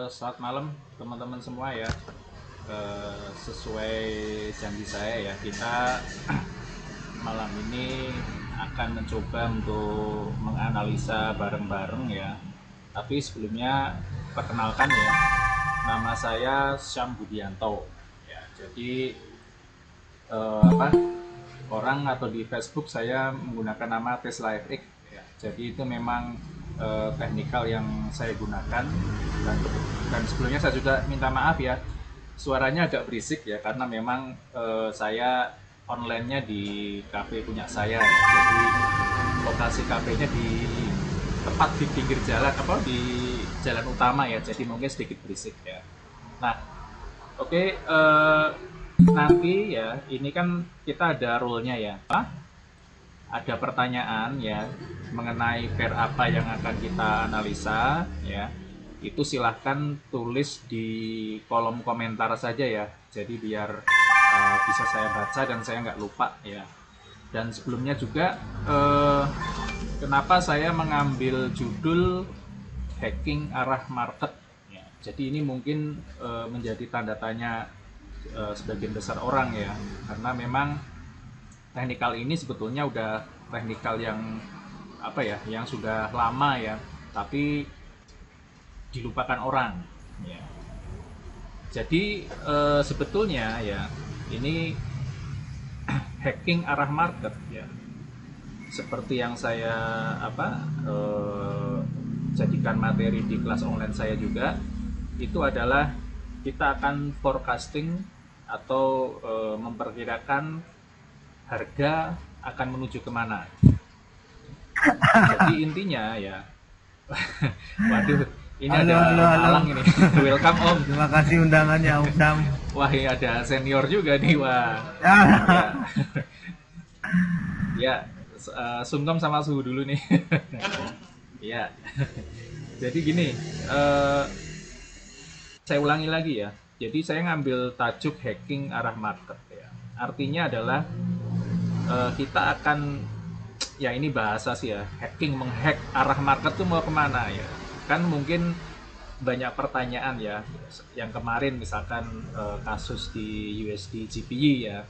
Selamat malam teman-teman semua ya. Sesuai janji saya ya, kita malam ini akan mencoba untuk menganalisa bareng-bareng ya. Tapi sebelumnya perkenalkan ya, nama saya Syam Budianto. Ya, jadi apa orang atau di Facebook saya menggunakan nama Tesla FX. Ya, jadi itu memang teknikal yang saya gunakan dan sebelumnya saya juga minta maaf ya, suaranya agak berisik ya karena memang saya online-nya di kafe punya saya ya. Jadi lokasi kafenya di tepat di pinggir jalan apa di jalan utama ya, jadi mungkin sedikit berisik ya. Nah, oke, nanti ya ini kan kita ada rule-nya ya, ada pertanyaan ya mengenai pair apa yang akan kita analisa ya, itu silahkan tulis di kolom komentar saja ya, jadi biar bisa saya baca dan saya nggak lupa ya. Dan sebelumnya juga kenapa saya mengambil judul hacking arah market ya. Jadi ini mungkin menjadi tanda tanya sebagian besar orang ya, karena memang teknikal ini sebetulnya udah teknikal yang apa ya, yang sudah lama ya, tapi dilupakan orang ya. Jadi sebetulnya ya ini hacking arah market ya, seperti yang saya jadikan materi di kelas online saya juga, itu adalah kita akan forecasting atau memperkirakan harga akan menuju kemana. Jadi intinya ya, waduh, ini Halo, ada halo, Om halo. Alang ini. Welcome Om. Terima kasih undangannya, Om Sam. Wah, ini ada senior juga nih, wah. Ah, Ya, sungkem sama suhu dulu nih. Ya, jadi gini, saya ulangi lagi ya. Jadi saya ngambil tajuk hacking arah market ya. Artinya adalah kita akan, ya ini bahasa sih ya, hacking, menghack arah market tuh mau kemana ya. Kan mungkin banyak pertanyaan ya, yang kemarin misalkan kasus di USD GPY ya,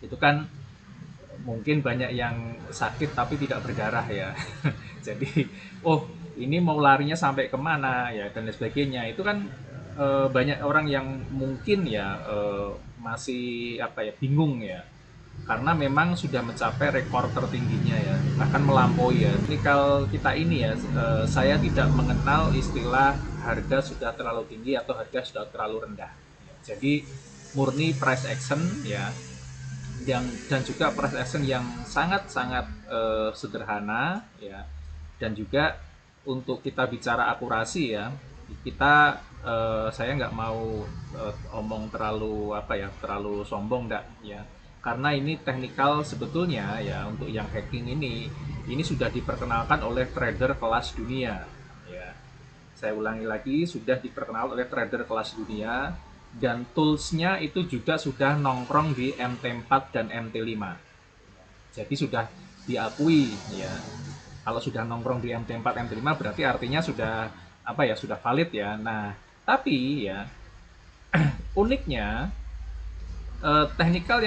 itu kan mungkin banyak yang sakit tapi tidak berdarah ya. Jadi, oh ini mau larinya sampai kemana ya, dan lain sebagainya. Itu kan banyak orang yang mungkin ya masih apa ya, bingung ya, karena memang sudah mencapai rekor tertingginya ya, bahkan melampaui ya. Teknikal kita ini ya, saya tidak mengenal istilah harga sudah terlalu tinggi atau harga sudah terlalu rendah. Jadi murni price action ya, yang dan juga price action yang sangat-sangat sederhana ya. Dan juga untuk kita bicara akurasi ya, kita saya nggak mau omong terlalu apa ya, terlalu sombong enggak ya, karena ini teknikal sebetulnya ya. Untuk yang hacking ini sudah diperkenalkan oleh trader kelas dunia ya. Saya ulangi lagi, sudah diperkenalkan oleh trader kelas dunia, dan toolsnya itu juga sudah nongkrong di MT4 dan MT5. Jadi sudah diakui ya. Kalau sudah nongkrong di MT4 MT5 berarti artinya sudah apa ya, sudah valid ya. Nah, tapi ya uniknya teknikal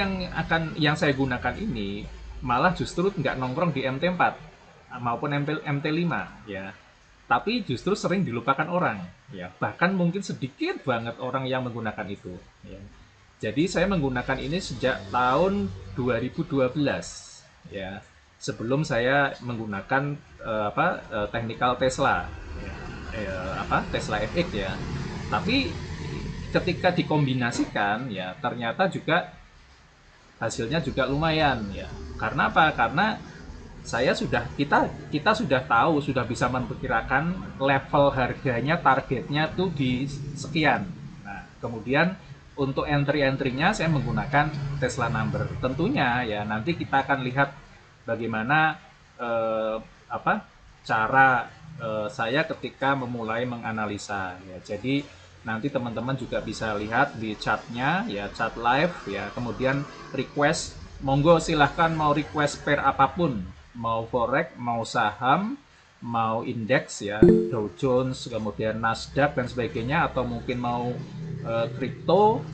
yang saya gunakan ini malah justru nggak nongkrong di MT4 maupun MT5 ya, tapi justru sering dilupakan orang ya, bahkan mungkin sedikit banget orang yang menggunakan itu ya. Jadi saya menggunakan ini sejak tahun 2012 ya, sebelum saya menggunakan teknikal Tesla ya, Tesla FX ya. Tapi ketika dikombinasikan ya, ternyata juga hasilnya juga lumayan ya. Karena apa? Karena kita sudah tahu, sudah bisa memperkirakan level harganya, targetnya tuh di sekian. Nah, kemudian untuk entry-entry-nya saya menggunakan Tesla number. Tentunya ya nanti kita akan lihat bagaimana cara saya ketika memulai menganalisa ya. Jadi nanti teman-teman juga bisa lihat di chartnya ya, chart live ya. Kemudian request, monggo silahkan mau request pair apapun, mau forex, mau saham, mau indeks ya, Dow Jones, kemudian Nasdaq dan sebagainya, atau mungkin mau kripto,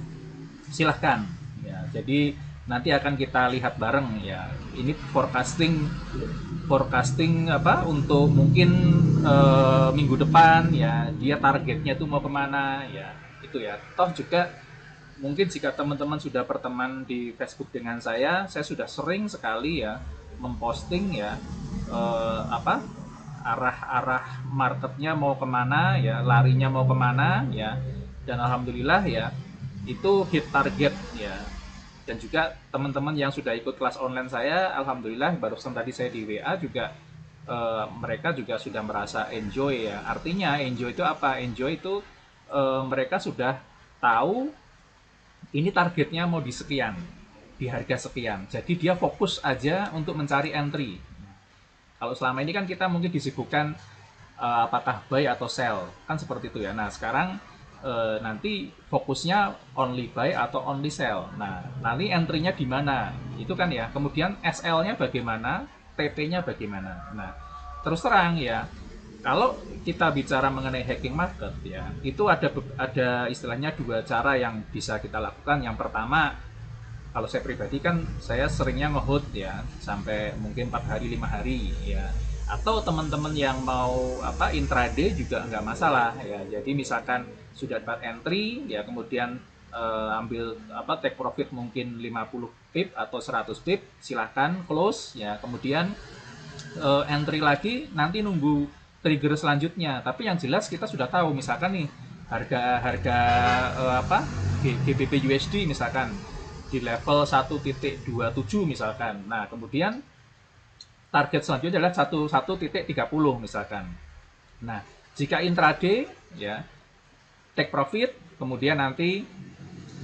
silahkan ya. Jadi nanti akan kita lihat bareng ya. Ini forecasting forecasting apa untuk mungkin minggu depan ya, dia targetnya tuh mau kemana ya, itu ya. Toh juga mungkin jika teman-teman sudah berteman di Facebook dengan saya sudah sering sekali ya memposting ya apa arah-arah marketnya mau kemana ya, larinya mau kemana ya, dan alhamdulillah ya itu hit target ya. Dan juga teman-teman yang sudah ikut kelas online saya, alhamdulillah barusan tadi saya di WA juga mereka juga sudah merasa enjoy ya. Artinya enjoy itu apa? Enjoy itu mereka sudah tahu ini targetnya mau di sekian, di harga sekian. Jadi dia fokus aja untuk mencari entry. Kalau selama ini kan kita mungkin disibukkan apakah buy atau sell, kan seperti itu ya. Nah sekarang nanti fokusnya only buy atau only sell. Nah nanti entry-nya di mana? Itu kan ya. Kemudian SL-nya bagaimana? TP-nya bagaimana? Nah terus terang ya, kalau kita bicara mengenai hacking market ya, itu ada istilahnya dua cara yang bisa kita lakukan. Yang pertama, kalau saya pribadi kan saya seringnya nge-hold ya sampai mungkin 4 hari 5 hari ya. Atau teman-teman yang mau apa intraday juga nggak masalah ya. Jadi misalkan sudah dapat entry ya, kemudian ambil apa take profit mungkin 50 pip atau 100 pip, silahkan close ya. Kemudian entry lagi nanti nunggu trigger selanjutnya. Tapi yang jelas kita sudah tahu misalkan nih harga apa GBP USD misalkan di level 1.27 misalkan. Nah, kemudian target selanjutnya adalah 1.30 misalkan. Nah, jika intraday ya take profit, kemudian nanti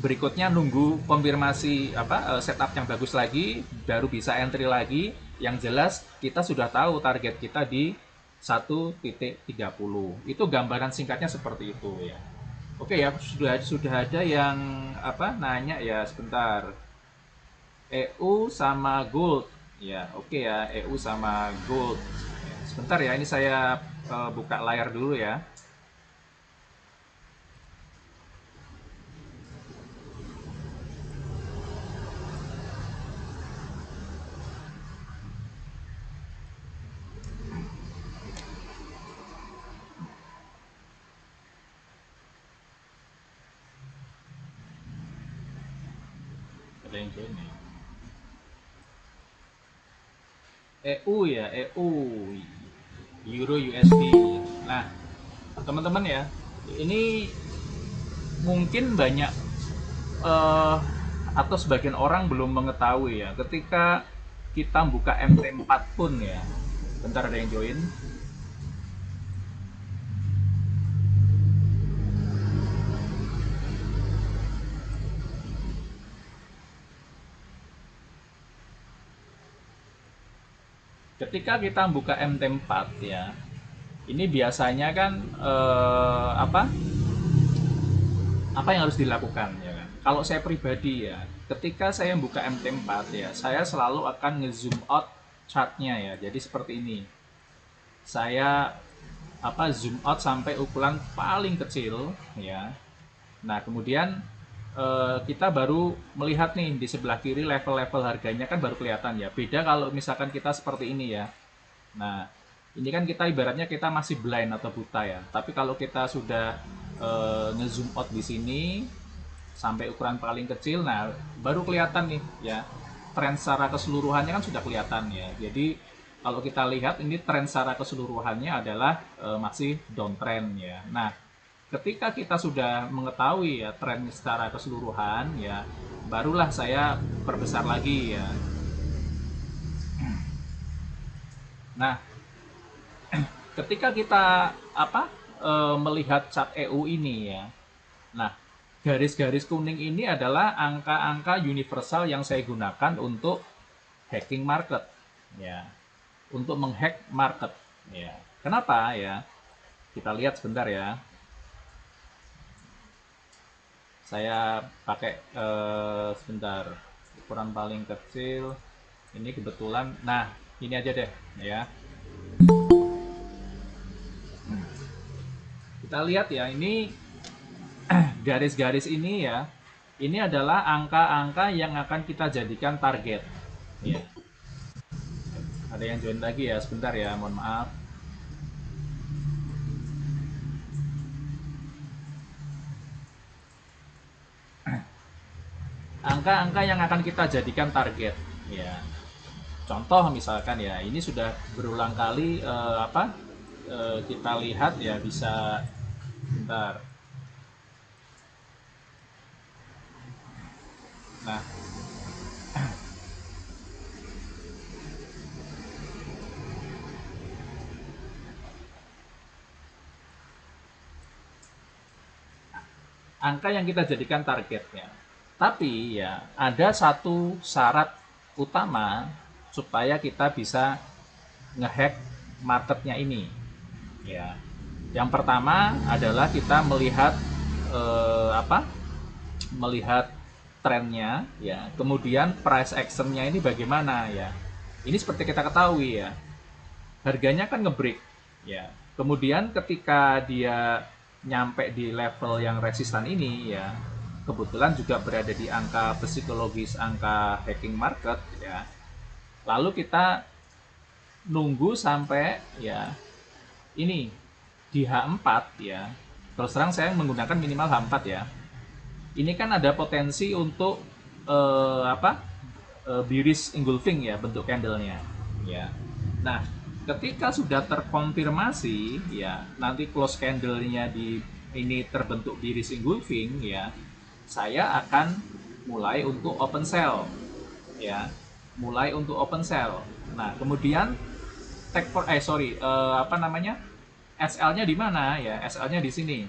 berikutnya nunggu konfirmasi apa setup yang bagus lagi, baru bisa entry lagi. Yang jelas kita sudah tahu target kita di 1.30. Itu gambaran singkatnya seperti itu ya. Oke ya, sudah ada yang apa nanya ya, sebentar. EU sama gold. Ya, oke ya, EU sama gold. Ya, sebentar ya, ini saya buka layar dulu ya. Ada yang join nih. EU ya, EU, Euro USD. Nah, teman-teman ya, ini mungkin banyak atau sebagian orang belum mengetahui ya, ketika kita buka MT4 pun ya. Bentar, ada yang join. Ketika kita buka MT4 ya, ini biasanya kan apa yang harus dilakukan ya kan? Kalau saya pribadi ya, ketika saya buka MT4 ya, saya selalu akan nge-zoom out chartnya ya. Jadi seperti ini. Saya apa zoom out sampai ukuran paling kecil ya. Nah, kemudian kita baru melihat nih di sebelah kiri level-level harganya kan baru kelihatan ya. Beda kalau misalkan kita seperti ini ya. Nah, ini kan kita ibaratnya kita masih blind atau buta ya. Tapi kalau kita sudah nge-zoom out di sini sampai ukuran paling kecil, nah baru kelihatan nih ya. Tren secara keseluruhannya kan sudah kelihatan ya. Jadi kalau kita lihat ini tren secara keseluruhannya adalah masih downtrend ya. Nah, ketika kita sudah mengetahui ya tren secara keseluruhan ya, barulah saya perbesar lagi ya. Nah, ketika kita apa melihat chart EU ini ya, nah garis-garis kuning ini adalah angka-angka universal yang saya gunakan untuk hacking market ya, untuk menghack market ya. Kenapa ya? Kita lihat sebentar ya. Saya pakai sebentar ukuran paling kecil ini kebetulan. Nah, ini aja deh ya. Kita lihat ya, ini garis-garis ini ya, ini adalah angka-angka yang akan kita jadikan target. Ya. Ada yang join lagi ya, sebentar ya, mohon maaf. Angka-angka yang akan kita jadikan target. Ya. Contoh misalkan ya, ini sudah berulang kali kita lihat ya, bisa bentar. Nah, angka yang kita jadikan targetnya. Tapi ya, ada satu syarat utama supaya kita bisa ngehack marketnya ini. Ya, yang pertama adalah kita melihat melihat trennya, ya. Kemudian price actionnya ini bagaimana ya. Ini seperti kita ketahui ya, harganya kan ngebreak, ya. Kemudian ketika dia nyampe di level yang resistan ini ya, kebetulan juga berada di angka psikologis, angka hacking market ya. Lalu kita nunggu sampai ya ini di H4 ya. Terus terang saya menggunakan minimal H4 ya. Ini kan ada potensi untuk bearish engulfing ya, bentuk candlenya ya. Nah, ketika sudah terkonfirmasi ya, nanti close candlenya di ini terbentuk bearish engulfing ya, saya akan mulai untuk open sell ya, mulai untuk open sell. Nah, kemudian SL-nya di mana ya? SL-nya di sini.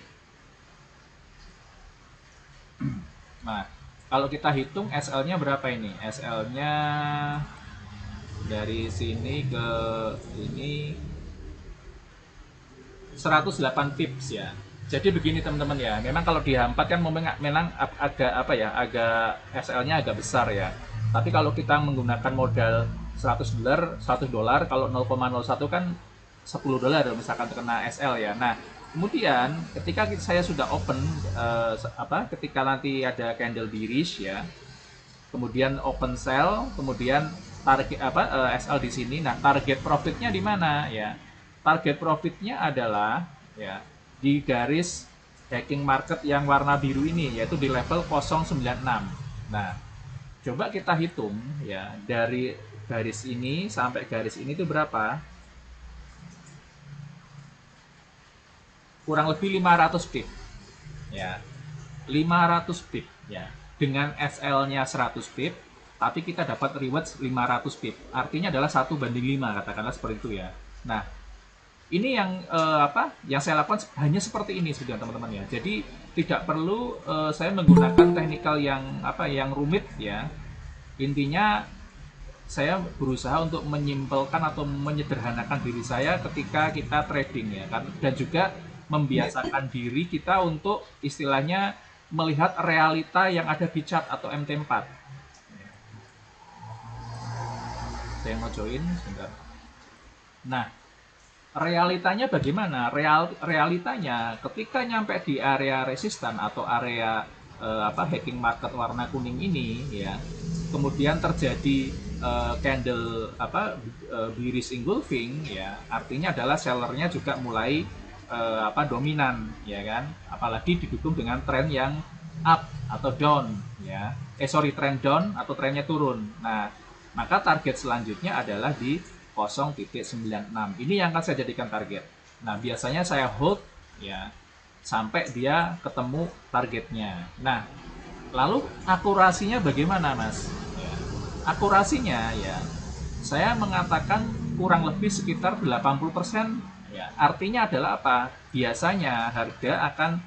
Nah, kalau kita hitung SL-nya berapa ini? SL-nya dari sini ke ini 108 pips ya. Jadi begini teman-teman ya, memang kalau di H4 kan memang agak SL-nya agak besar ya. Tapi kalau kita menggunakan modal $100, kalau 0,01 kan $10 misalkan terkena SL ya. Nah, kemudian ketika saya sudah open ketika nanti ada candle bearish ya, kemudian open sell, kemudian target SL di sini. Nah, target profitnya di mana ya? Target profitnya adalah ya di garis hacking market yang warna biru ini, yaitu di level 096. Nah, coba kita hitung ya, dari garis ini sampai garis ini itu berapa? Kurang lebih 500 pip ya, 500 pip ya, dengan SL-nya 100 pip, tapi kita dapat reward 500 pip, artinya adalah 1:5, katakanlah seperti itu ya. Nah, ini yang yang saya lakukan hanya seperti ini sudah teman-teman ya. Jadi tidak perlu saya menggunakan teknikal yang rumit ya. Intinya saya berusaha untuk menyimpelkan atau menyederhanakan diri saya ketika kita trading ya kan, dan juga membiasakan diri kita untuk istilahnya melihat realita yang ada di chart atau MT4. Saya mau join sebentar. Nah, realitanya bagaimana? Realitanya ketika nyampe di area resistan atau area hacking market warna kuning ini ya, kemudian terjadi candle bearish engulfing ya, artinya adalah sellernya juga mulai dominan ya kan, apalagi didukung dengan tren yang up atau down ya, tren down atau trennya turun. Nah, maka target selanjutnya adalah di 0.96. Ini yang akan saya jadikan target. Nah, biasanya saya hold ya sampai dia ketemu targetnya. Nah, lalu akurasinya bagaimana, Mas? Ya, akurasinya ya, saya mengatakan kurang lebih sekitar 80%. Ya, artinya adalah apa? Biasanya harga akan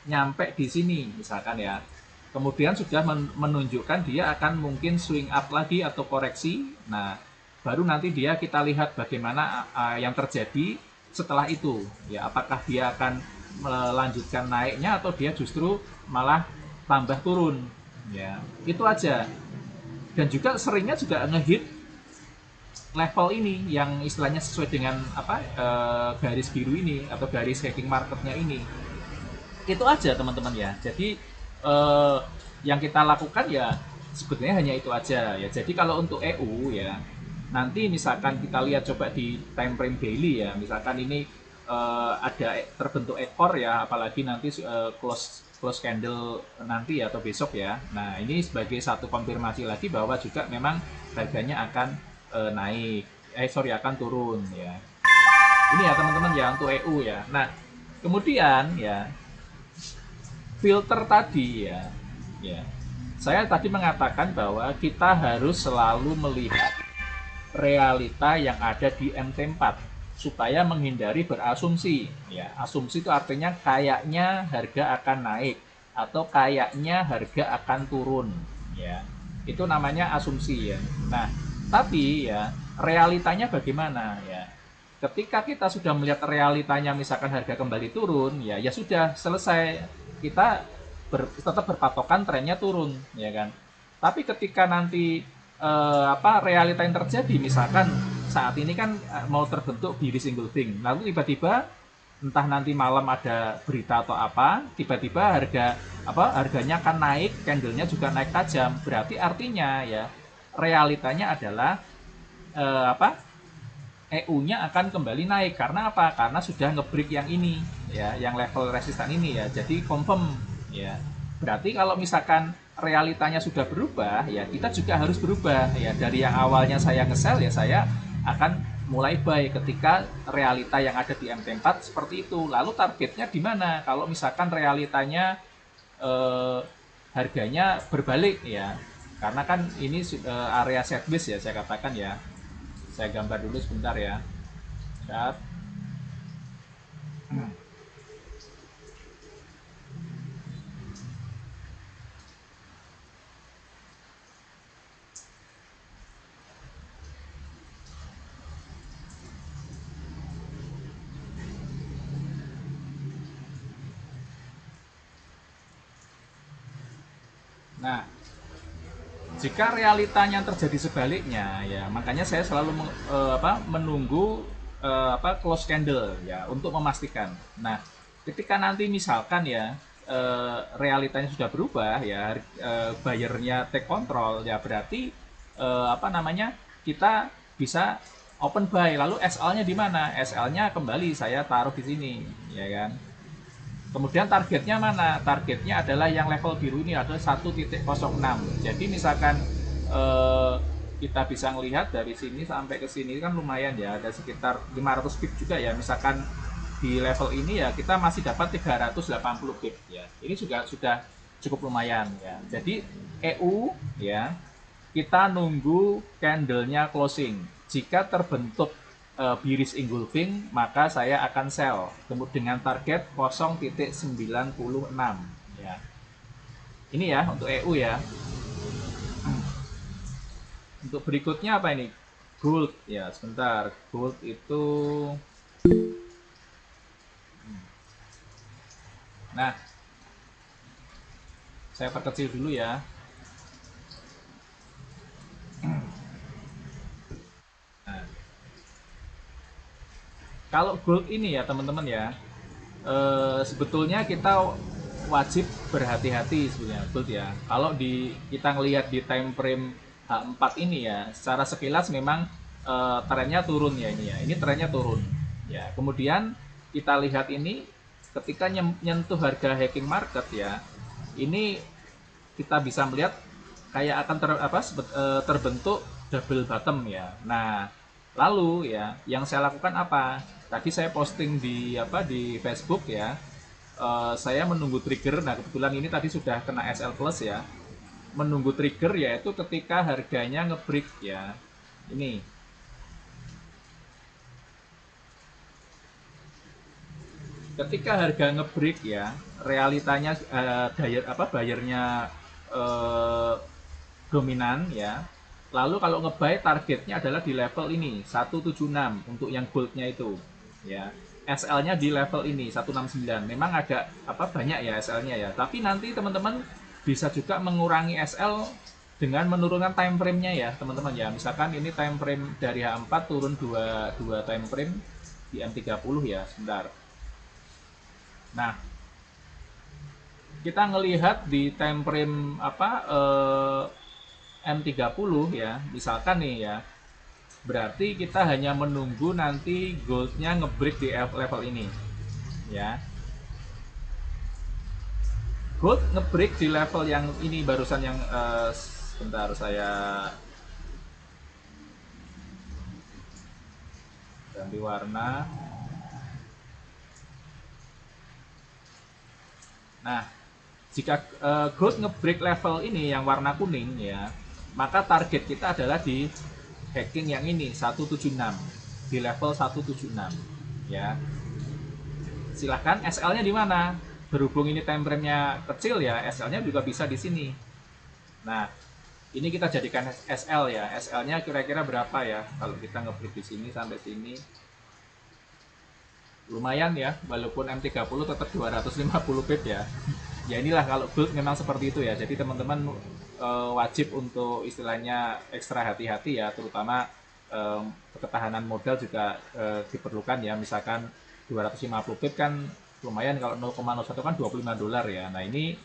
nyampe di sini misalkan ya. Kemudian sudah menunjukkan dia akan mungkin swing up lagi atau koreksi. Nah, baru nanti kita lihat bagaimana yang terjadi setelah itu. Ya, apakah dia akan melanjutkan naiknya atau dia justru malah tambah turun. Ya, itu aja. Dan juga seringnya juga ngehit level ini yang istilahnya sesuai dengan apa garis biru ini atau garis hacking marketnya ini. Itu aja teman-teman ya. Jadi yang kita lakukan ya sebetulnya hanya itu aja ya. Jadi kalau untuk EU ya, nanti misalkan kita lihat coba di time frame daily ya, misalkan ini ada terbentuk ekor ya, apalagi nanti close candle nanti atau besok ya. Nah ini sebagai satu konfirmasi lagi bahwa juga memang harganya akan naik, akan turun ya. Ini ya teman-teman ya untuk EU ya. Nah kemudian ya filter tadi ya, saya tadi mengatakan bahwa kita harus selalu melihat realita yang ada di MT4 supaya menghindari berasumsi ya. Asumsi itu artinya kayaknya harga akan naik atau kayaknya harga akan turun ya. Itu namanya asumsi ya. Nah, tapi ya realitanya bagaimana ya? Ketika kita sudah melihat realitanya misalkan harga kembali turun ya, ya sudah selesai, kita tetap berpatokan trennya turun ya kan. Tapi ketika nanti realita yang terjadi misalkan saat ini kan mau terbentuk bearish engulfing, lalu tiba-tiba entah nanti malam ada berita atau apa, tiba-tiba harganya akan naik, candlenya juga naik tajam, berarti artinya ya realitanya adalah EU-nya akan kembali naik. Karena apa? Karena sudah ngebreak yang ini ya, yang level resistan ini ya. Jadi confirm ya. Berarti kalau misalkan realitanya sudah berubah ya, kita juga harus berubah ya. Dari yang awalnya saya nge-sell ya, saya akan mulai buy ketika realita yang ada di MT4 seperti itu. Lalu targetnya di mana? Kalau misalkan realitanya harganya berbalik ya. Karena kan ini area set base ya, saya katakan ya. Saya gambar dulu sebentar ya. Lihat. Nah, jika realitanya terjadi sebaliknya ya, makanya saya selalu menunggu close candle ya untuk memastikan. Nah, ketika nanti misalkan ya realitanya sudah berubah ya, buyernya take control ya, berarti kita bisa open buy. Lalu SL-nya di mana? SL-nya kembali saya taruh di sini ya kan. Kemudian targetnya mana? Targetnya adalah yang level biru ini adalah 1.06. Jadi misalkan kita bisa melihat dari sini sampai ke sini kan lumayan ya, ada sekitar 500 pip juga ya. Misalkan di level ini ya kita masih dapat 380 pip ya. Ini juga sudah cukup lumayan ya. Jadi EU ya, kita nunggu candlenya closing. Jika terbentuk bearish engulfing, maka saya akan sell dengan target 0.96 ya. Ini ya untuk EU ya. Untuk berikutnya apa ini? Gold ya, sebentar. Gold itu nah, saya perkecil dulu ya. Kalau gold ini ya teman-teman ya, sebetulnya kita wajib berhati-hati sebenarnya gold ya. Kalau kita ngelihat di time frame H4 ini ya, secara sekilas memang trennya turun ya ini ya. Ini trennya turun ya. Kemudian kita lihat ini ketika nyentuh harga hacking market ya, ini kita bisa melihat kayak akan terbentuk double bottom ya. Nah, lalu ya yang saya lakukan apa? Tadi saya posting di Facebook ya. Saya menunggu trigger. Nah, kebetulan ini tadi sudah kena SL plus ya. Menunggu trigger yaitu ketika harganya ngebreak ya. Ini. Ketika harga ngebreak ya, realitanya buyernya dominan ya. Lalu kalau ngebuy targetnya adalah di level ini 176 untuk yang goldnya itu ya. SL-nya di level ini 169. Memang agak banyak ya SL-nya ya. Tapi nanti teman-teman bisa juga mengurangi SL dengan menurunkan time frame-nya ya teman-teman ya. Misalkan ini time frame dari H4 turun 2 time frame di M30 ya, sebentar. Nah, kita ngelihat di time frame apa M30 ya, misalkan nih ya, berarti kita hanya menunggu nanti goldnya ngebreak di level ini ya. Gold ngebreak di level yang ini barusan yang sebentar saya ganti warna. Nah, jika gold ngebreak level ini yang warna kuning ya, maka target kita adalah di hacking yang ini 176, di level 176 ya. Silahkan SL-nya di mana? Berhubung ini time frame-nya kecil ya, SL-nya juga bisa di sini. Nah, ini kita jadikan SL ya. SL-nya kira-kira berapa ya? Kalau kita ngebreak di sini sampai sini lumayan ya, walaupun M30 tetap 250 pip ya. Ya inilah kalau gold memang seperti itu ya. Jadi teman-teman wajib untuk istilahnya ekstra hati-hati ya, terutama ketahanan modal juga diperlukan ya. Misalkan 250 pip kan lumayan, kalau 0,01 kan $25 ya. Nah ini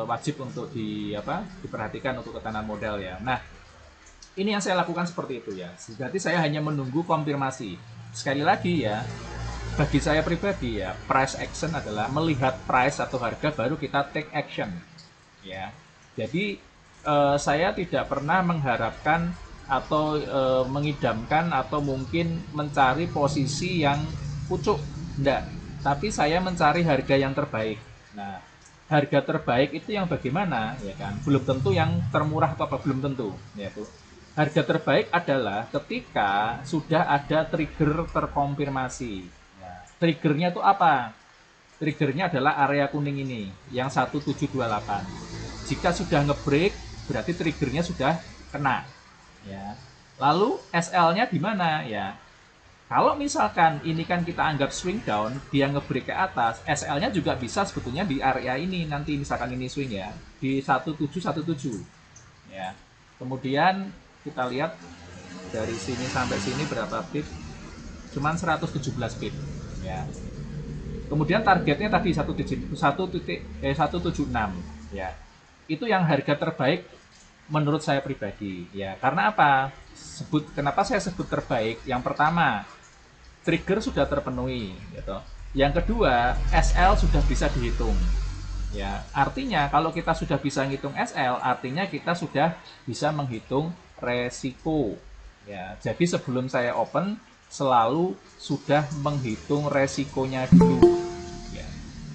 wajib untuk diperhatikan untuk ketahanan modal ya. Nah ini yang saya lakukan seperti itu ya. Berarti saya hanya menunggu konfirmasi. Sekali lagi ya, bagi saya pribadi ya, price action adalah melihat price atau harga baru kita take action ya. Jadi saya tidak pernah mengharapkan atau mengidamkan atau mungkin mencari posisi yang pucuk, enggak, tapi saya mencari harga yang terbaik. Nah, harga terbaik itu yang bagaimana ya kan, belum tentu yang termurah atau apa, belum tentu ya tuh. Harga terbaik adalah ketika sudah ada trigger terkonfirmasi. Triggernya itu apa? Triggernya adalah area kuning ini, yang 1728. Jika sudah ngebreak, berarti triggernya sudah kena. Ya. Lalu SL-nya di mana? Ya. Kalau misalkan ini kan kita anggap swing down, dia ngebreak ke atas, SL-nya juga bisa sebetulnya di area ini. Nanti misalkan ini swing ya, di 1717. Ya. Kemudian kita lihat dari sini sampai sini berapa pip? Cuman 117 pip. Ya. Kemudian targetnya tadi 176 ya. Itu yang harga terbaik menurut saya pribadi ya. Karena apa? Kenapa saya sebut terbaik? Yang pertama, trigger sudah terpenuhi gitu. Yang kedua, SL sudah bisa dihitung. Ya, artinya kalau kita sudah bisa menghitung SL, artinya kita sudah bisa menghitung resiko. Ya, jadi sebelum saya open selalu sudah menghitung resikonya dulu ya.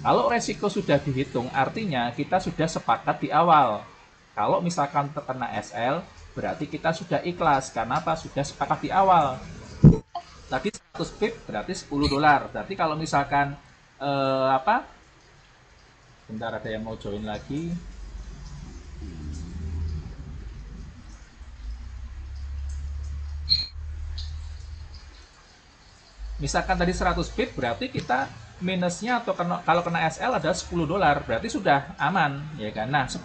Kalau resiko sudah dihitung, artinya kita sudah sepakat di awal. Kalau misalkan terkena SL, berarti kita sudah ikhlas. Karena apa? Sudah sepakat di awal. Tadi 100 pip berarti $10. Berarti kalau misalkan bentar, ada yang mau join lagi. Misalkan tadi 100 pip, berarti kita minusnya atau kalau kena SL ada $10, berarti sudah aman ya kan. Nah, $10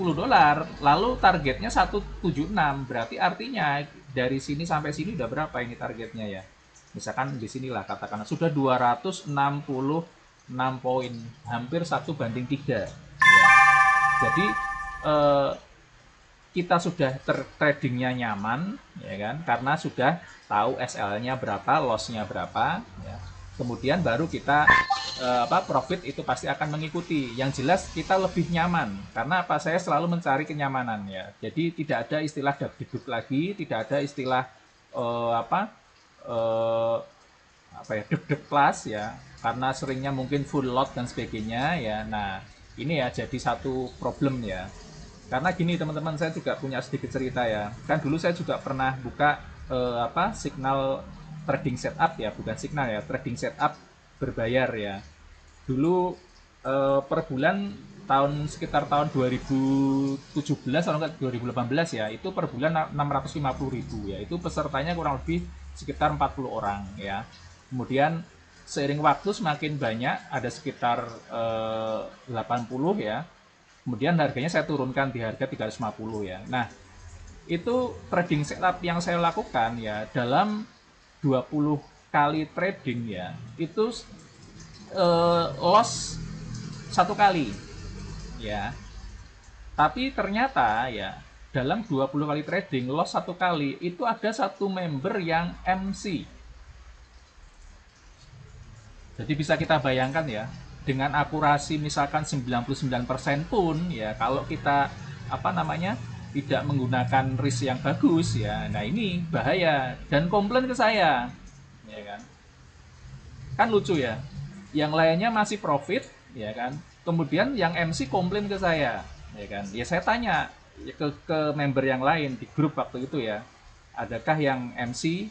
lalu targetnya 176, berarti artinya dari sini sampai sini udah berapa ini targetnya ya. Misalkan di sinilah katakanlah sudah 266 poin, hampir 1/3 ya. Jadi kita sudah tradingnya nyaman ya kan, karena sudah tahu SL-nya berapa, loss-nya berapa ya. Kemudian baru kita profit itu pasti akan mengikuti. Yang jelas kita lebih nyaman karena apa? Saya selalu mencari kenyamanan ya. Jadi tidak ada istilah dagdikduk lagi, tidak ada istilah deg-deg plus ya, karena seringnya mungkin full lot dan sebagainya ya. Nah, ini ya jadi satu problem ya. Karena gini teman-teman, saya juga punya sedikit cerita ya. Kan dulu saya juga pernah buka signal trading setup ya, bukan signal ya, trading setup berbayar ya. Dulu per bulan sekitar tahun 2017 atau 2018 ya, itu per bulan 650.000 ya. Itu pesertanya kurang lebih sekitar 40 orang ya. Kemudian seiring waktu semakin banyak, ada sekitar 80 ya. Kemudian harganya saya turunkan di harga 350 ya. Nah, Itu trading setup yang saya lakukan ya dalam 20 kali trading ya, itu loss satu kali ya. Tapi ternyata ya dalam 20 kali trading loss satu kali itu ada satu member yang MC. Jadi bisa kita bayangkan ya, dengan akurasi misalkan 99% pun ya, kalau kita tidak menggunakan risk yang bagus ya, nah ini bahaya dan komplain ke saya, ya kan? Kan lucu ya, yang lainnya masih profit, ya kan? Kemudian yang MC komplain ke saya, ya kan? Ya saya tanya ya, ke member yang lain di grup waktu itu ya, adakah yang MC?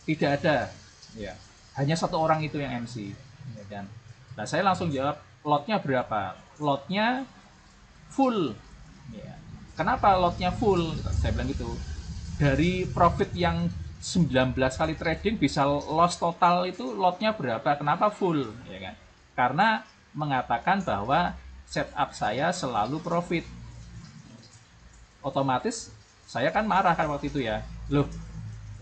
Tidak ada, ya. Hanya satu orang itu yang MC, ya kan? Nah saya langsung jawab, lotnya berapa? Lotnya full, ya. Kenapa lotnya full? Saya bilang gitu. Dari profit yang 19 kali trading bisa loss total itu lotnya berapa? Kenapa full? Ya kan? Karena mengatakan bahwa setup saya selalu profit. Otomatis saya kan marah kan waktu itu ya. Loh,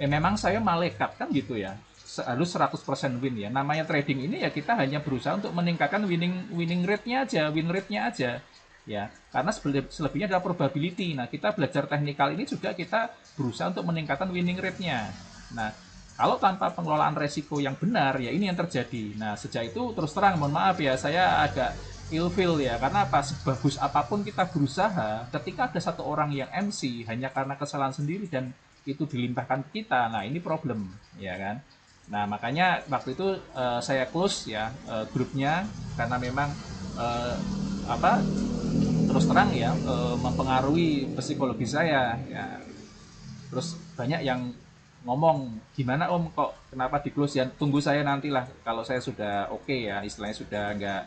memang saya malaikat kan gitu ya. Harus 100% win ya. Namanya trading ini ya kita hanya berusaha untuk meningkatkan winning rate-nya aja, win rate-nya aja. Ya, karena selebihnya adalah probability. Nah, kita belajar teknikal ini juga kita berusaha untuk meningkatkan winning rate-nya. Nah, kalau tanpa pengelolaan resiko yang benar, ya ini yang terjadi. Nah, sejak itu terus terang, mohon maaf ya, saya agak ilfeel ya. Karena apa? Sebagus apapun kita berusaha, ketika ada satu orang yang MC hanya karena kesalahan sendiri dan itu dilimpahkan ke kita, nah ini problem, ya kan? Nah, makanya waktu itu saya close ya grupnya karena memang apa terus terang ya mempengaruhi psikologi saya ya. Terus banyak yang ngomong, gimana om kok kenapa di close ya, tunggu saya nantilah kalau saya sudah oke ya, istilahnya sudah nggak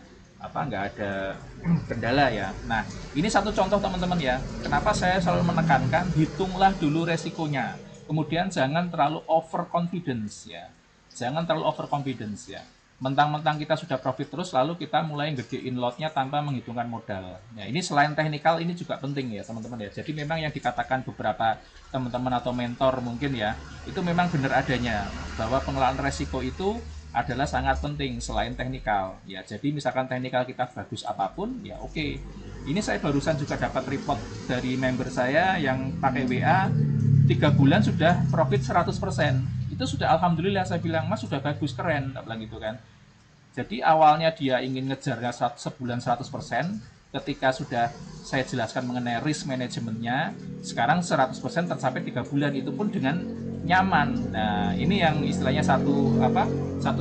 ada kendala ya. Nah ini satu contoh teman-teman ya, kenapa saya selalu menekankan hitunglah dulu resikonya, kemudian jangan terlalu overconfidence ya, jangan terlalu overconfidence ya. Mentang-mentang kita sudah profit terus lalu kita mulai gedein lotnya tanpa menghitungkan modal. Nah ini selain teknikal ini juga penting ya teman-teman ya. Jadi memang yang dikatakan beberapa teman-teman atau mentor mungkin ya, itu memang benar adanya bahwa pengelolaan resiko itu adalah sangat penting selain teknikal ya. Jadi misalkan teknikal kita bagus apapun ya oke. Ini saya barusan juga dapat report dari member saya yang pakai WA 3 bulan sudah profit 100%. Itu sudah alhamdulillah, saya bilang mas sudah bagus, keren, tak bilang gitu kan. Jadi awalnya dia ingin ngejarnya sebulan 100%, ketika sudah saya jelaskan mengenai risk manajemennya, sekarang 100% tercapai 3 bulan, itu pun dengan nyaman. Nah ini yang istilahnya satu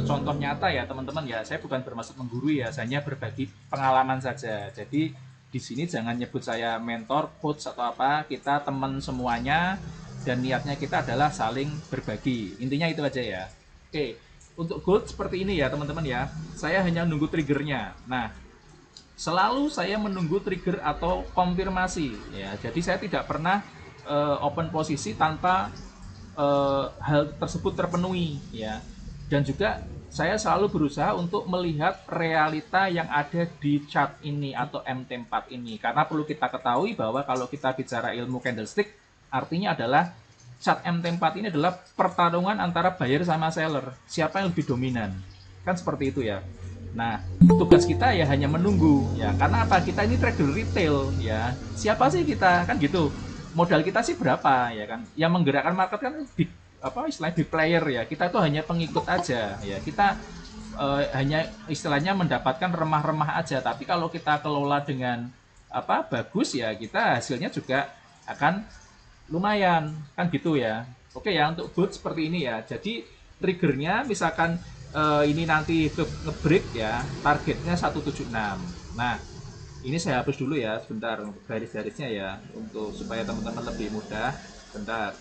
contoh nyata ya teman-teman ya. Saya bukan bermaksud menggurui ya, saya hanya berbagi pengalaman saja. Jadi di sini jangan nyebut saya mentor, coach atau apa, kita teman semuanya. Dan niatnya kita adalah saling berbagi. Intinya itu aja ya. Oke, untuk gold seperti ini ya teman-teman ya. Saya hanya menunggu triggernya. Nah, selalu saya menunggu trigger atau konfirmasi ya. Jadi saya tidak pernah open posisi tanpa hal tersebut terpenuhi ya. Dan juga saya selalu berusaha untuk melihat realita yang ada di chart ini atau MT4 ini. Karena perlu kita ketahui bahwa kalau kita bicara ilmu candlestick, artinya adalah chart MT4 ini adalah pertarungan antara buyer sama seller. Siapa yang lebih dominan? Kan seperti itu ya. Nah, tugas kita ya hanya menunggu ya. Karena apa? Kita ini trader retail ya. Siapa sih kita? Kan gitu. Modal kita sih berapa ya kan? Yang menggerakkan market kan istilahnya big player ya. Kita tuh hanya pengikut aja ya. Kita hanya istilahnya mendapatkan remah-remah aja. Tapi kalau kita kelola dengan bagus ya, kita hasilnya juga akan lumayan kan gitu ya. Oke ya, untuk gold seperti ini ya. Jadi triggernya misalkan ini nanti nge-break ya, targetnya 176. Nah ini saya hapus dulu ya sebentar untuk garis-garisnya ya, untuk supaya teman-teman lebih mudah. Bentar.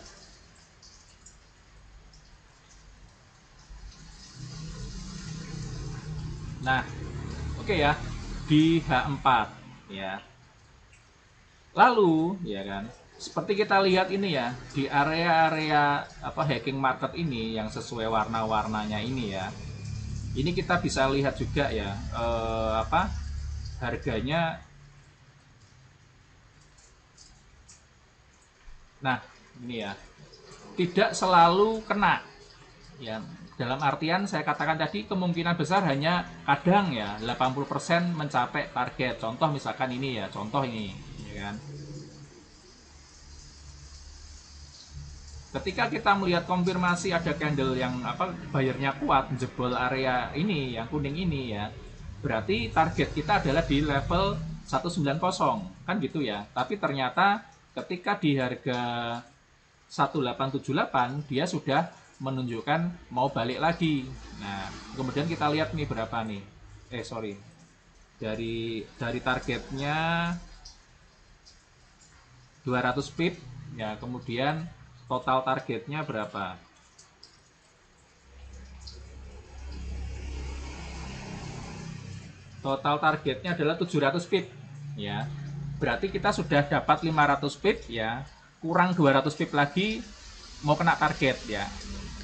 Nah oke ya, di H4 ya. Lalu ya kan, seperti kita lihat ini ya, di area-area hacking market ini yang sesuai warna-warnanya ini ya. Ini kita bisa lihat juga ya harganya Nah, ini ya, tidak selalu kena. Ya, dalam artian saya katakan tadi kemungkinan besar hanya kadang ya 80% mencapai target. Contoh misalkan ini ya, contoh ini, ya kan. Ketika kita melihat konfirmasi ada candle yang bayarnya kuat jebol area ini yang kuning ini ya, berarti target kita adalah di level 190 kan gitu ya. Tapi ternyata ketika di harga 1878 dia sudah menunjukkan mau balik lagi. Nah, kemudian kita lihat nih berapa nih. Sorry. Dari targetnya 200 pip ya, kemudian total targetnya berapa? Total targetnya adalah 700 pip ya. Berarti kita sudah dapat 500 pip ya, kurang 200 pip lagi mau kena target ya.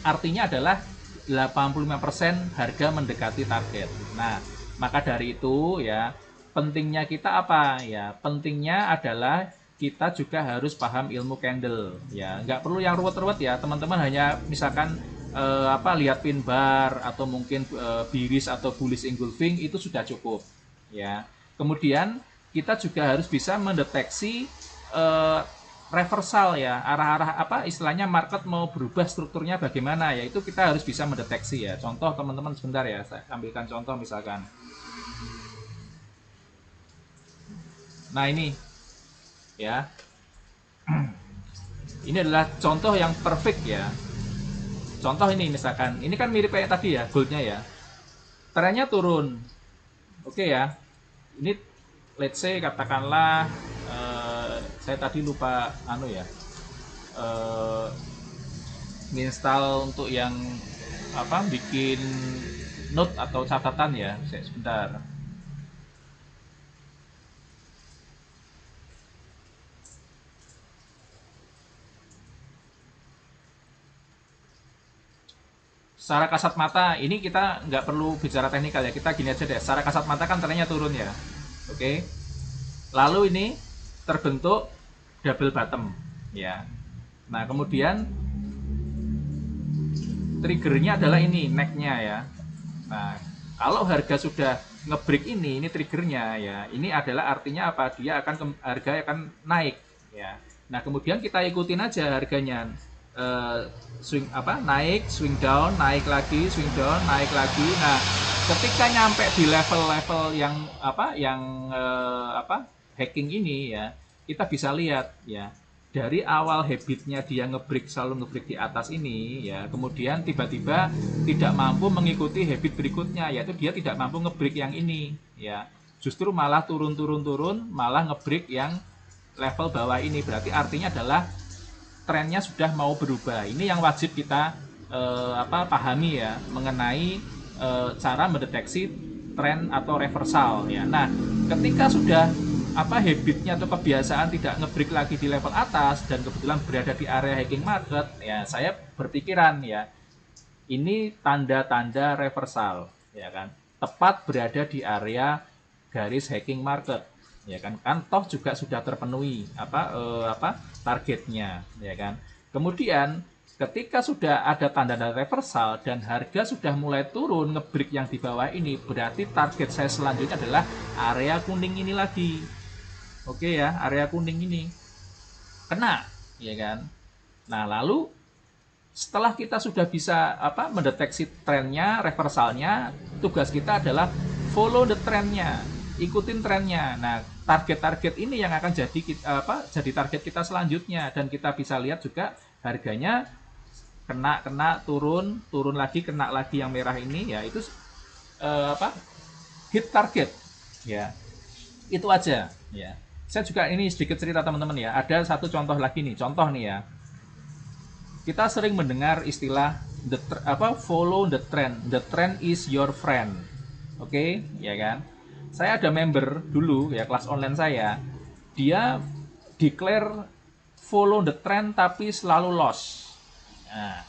Artinya adalah 85% harga mendekati target. Nah, maka dari itu ya, pentingnya kita apa ya? Pentingnya adalah kita juga harus paham ilmu candle ya. Nggak perlu yang ruwet-ruwet ya, teman-teman. Hanya misalkan lihat pin bar atau mungkin bearish atau bullish engulfing itu sudah cukup ya. Kemudian kita juga harus bisa mendeteksi reversal ya, arah-arah istilahnya market mau berubah strukturnya bagaimana ya, itu kita harus bisa mendeteksi ya. Contoh teman-teman sebentar ya, saya ambilkan contoh misalkan. Nah ini ya, ini adalah contoh yang perfect ya. Contoh ini misalkan, ini kan mirip kayak tadi ya, goldnya ya, trennya turun, oke ya. Ini let's say katakanlah saya tadi lupa install untuk yang bikin note atau catatan ya. Sebentar. Secara kasat mata, ini kita nggak perlu bicara teknikal ya, kita gini aja deh. Secara kasat mata kan trennya turun ya, oke. Lalu ini terbentuk double bottom ya. Nah kemudian triggernya adalah ini necknya ya. Nah kalau harga sudah ngebreak ini triggernya ya, ini adalah artinya apa? Dia harga akan naik ya. Nah kemudian kita ikutin aja harganya, swing naik, swing down, naik lagi, swing down, naik lagi. Nah ketika nyampe di level-level yang hacking ini ya, kita bisa lihat ya, dari awal habitnya dia selalu ngebreak di atas ini ya, kemudian tiba-tiba tidak mampu mengikuti habit berikutnya, yaitu dia tidak mampu ngebreak yang ini ya, justru malah turun, malah ngebreak yang level bawah ini. Berarti artinya adalah trennya sudah mau berubah. Ini yang wajib kita pahami ya, mengenai cara mendeteksi tren atau reversal ya. Nah ketika sudah habitnya atau kebiasaan tidak ngebreak lagi di level atas dan kebetulan berada di area hacking market ya, saya berpikiran ya, ini tanda-tanda reversal ya kan, tepat berada di area garis hacking market ya kan, toh juga sudah terpenuhi targetnya ya kan. Kemudian ketika sudah ada tanda-tanda reversal dan harga sudah mulai turun ngebreak yang di bawah ini, berarti target saya selanjutnya adalah area kuning ini lagi. Oke ya, area kuning ini kena ya kan. Nah lalu setelah kita sudah bisa mendeteksi trennya, reversalnya, tugas kita adalah follow the trennya, ikutin trennya. Nah target-target ini yang akan jadi target kita selanjutnya, dan kita bisa lihat juga harganya kena turun lagi, kena lagi yang merah ini ya, itu hit target ya. Itu aja ya. Saya juga ini sedikit cerita teman-teman ya, ada satu contoh lagi nih, ya, kita sering mendengar istilah follow the trend is your friend. Oke ya kan. Saya ada member dulu ya, kelas online saya, dia declare follow the trend tapi selalu loss. Nah,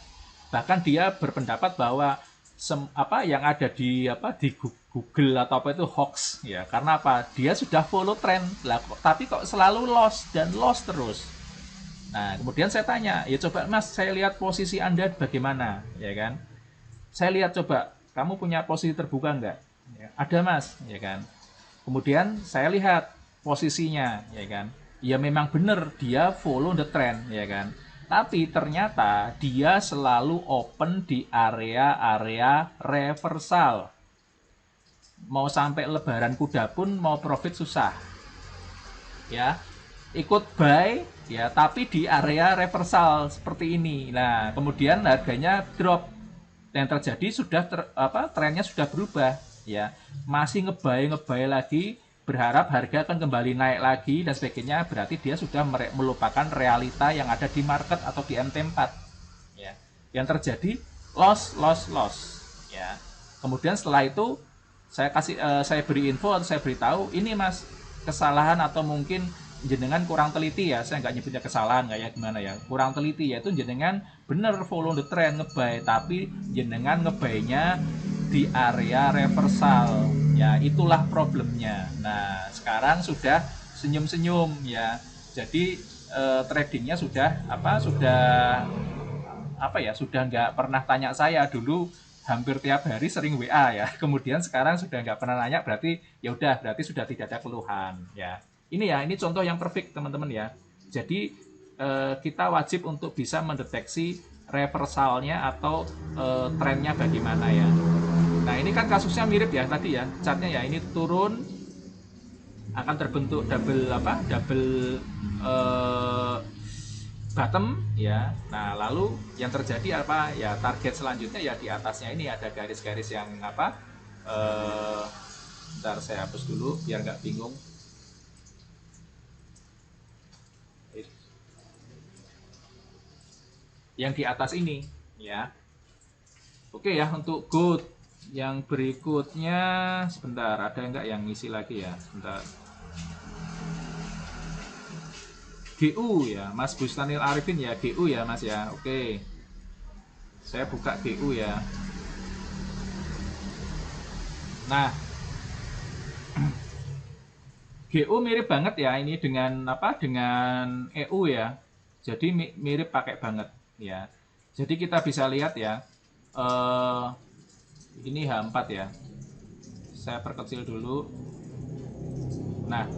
bahkan dia berpendapat bahwa yang ada di Google atau itu hoax ya, karena dia sudah follow trend lah, tapi kok selalu loss dan loss terus. Nah, kemudian saya tanya, ya coba Mas, saya lihat posisi Anda bagaimana, ya kan? Saya lihat coba, kamu punya posisi terbuka nggak? Ya, ada Mas, ya kan? Kemudian saya lihat posisinya, ya kan? Ya memang benar dia follow the trend, ya kan? Tapi ternyata dia selalu open di area-area reversal. Mau sampai lebaran kuda pun mau profit susah. Ya, ikut buy ya, tapi di area reversal seperti ini. Nah, kemudian harganya drop. Yang terjadi sudah trennya sudah berubah ya. Masih ngebuy lagi, berharap harga akan kembali naik lagi dan sebagainya, berarti dia sudah melupakan realita yang ada di market atau di MT4 ya. Yang terjadi loss ya. Kemudian setelah itu saya beri info atau saya beritahu, ini Mas, kesalahan atau mungkin jenengan kurang teliti ya, saya nggak nyebutnya kesalahan kayak gimana ya, kurang teliti, yaitu jenengan bener follow the trend ngebuy, tapi jenengan ngebuy-nya di area reversal ya, itulah problemnya. Nah, sekarang sudah senyum-senyum ya, jadi tradingnya sudah sudah nggak pernah tanya saya. Dulu hampir tiap hari sering WA ya, kemudian sekarang sudah nggak pernah nanya, berarti ya udah, berarti sudah tidak ada keluhan ya. Ini contoh yang perfect teman-teman ya. Jadi kita wajib untuk bisa mendeteksi reversalnya atau trennya bagaimana ya. Nah, ini kan kasusnya mirip ya tadi ya, chartnya ya, ini turun akan terbentuk double bottom ya. Nah, lalu yang terjadi apa ya, target selanjutnya ya di atasnya ini ada garis-garis yang bentar saya hapus dulu biar nggak bingung. Yang di atas ini ya. Oke ya, untuk gold yang berikutnya sebentar, ada enggak yang ngisi lagi ya, sebentar. GU ya, Mas Bustanil Arifin ya, GU ya Mas ya. Oke, saya buka GU ya. Nah, GU mirip banget ya ini dengan dengan EU ya, jadi mirip pakai banget ya. Jadi kita bisa lihat ya, ini H4 ya, saya perkecil dulu. Nah,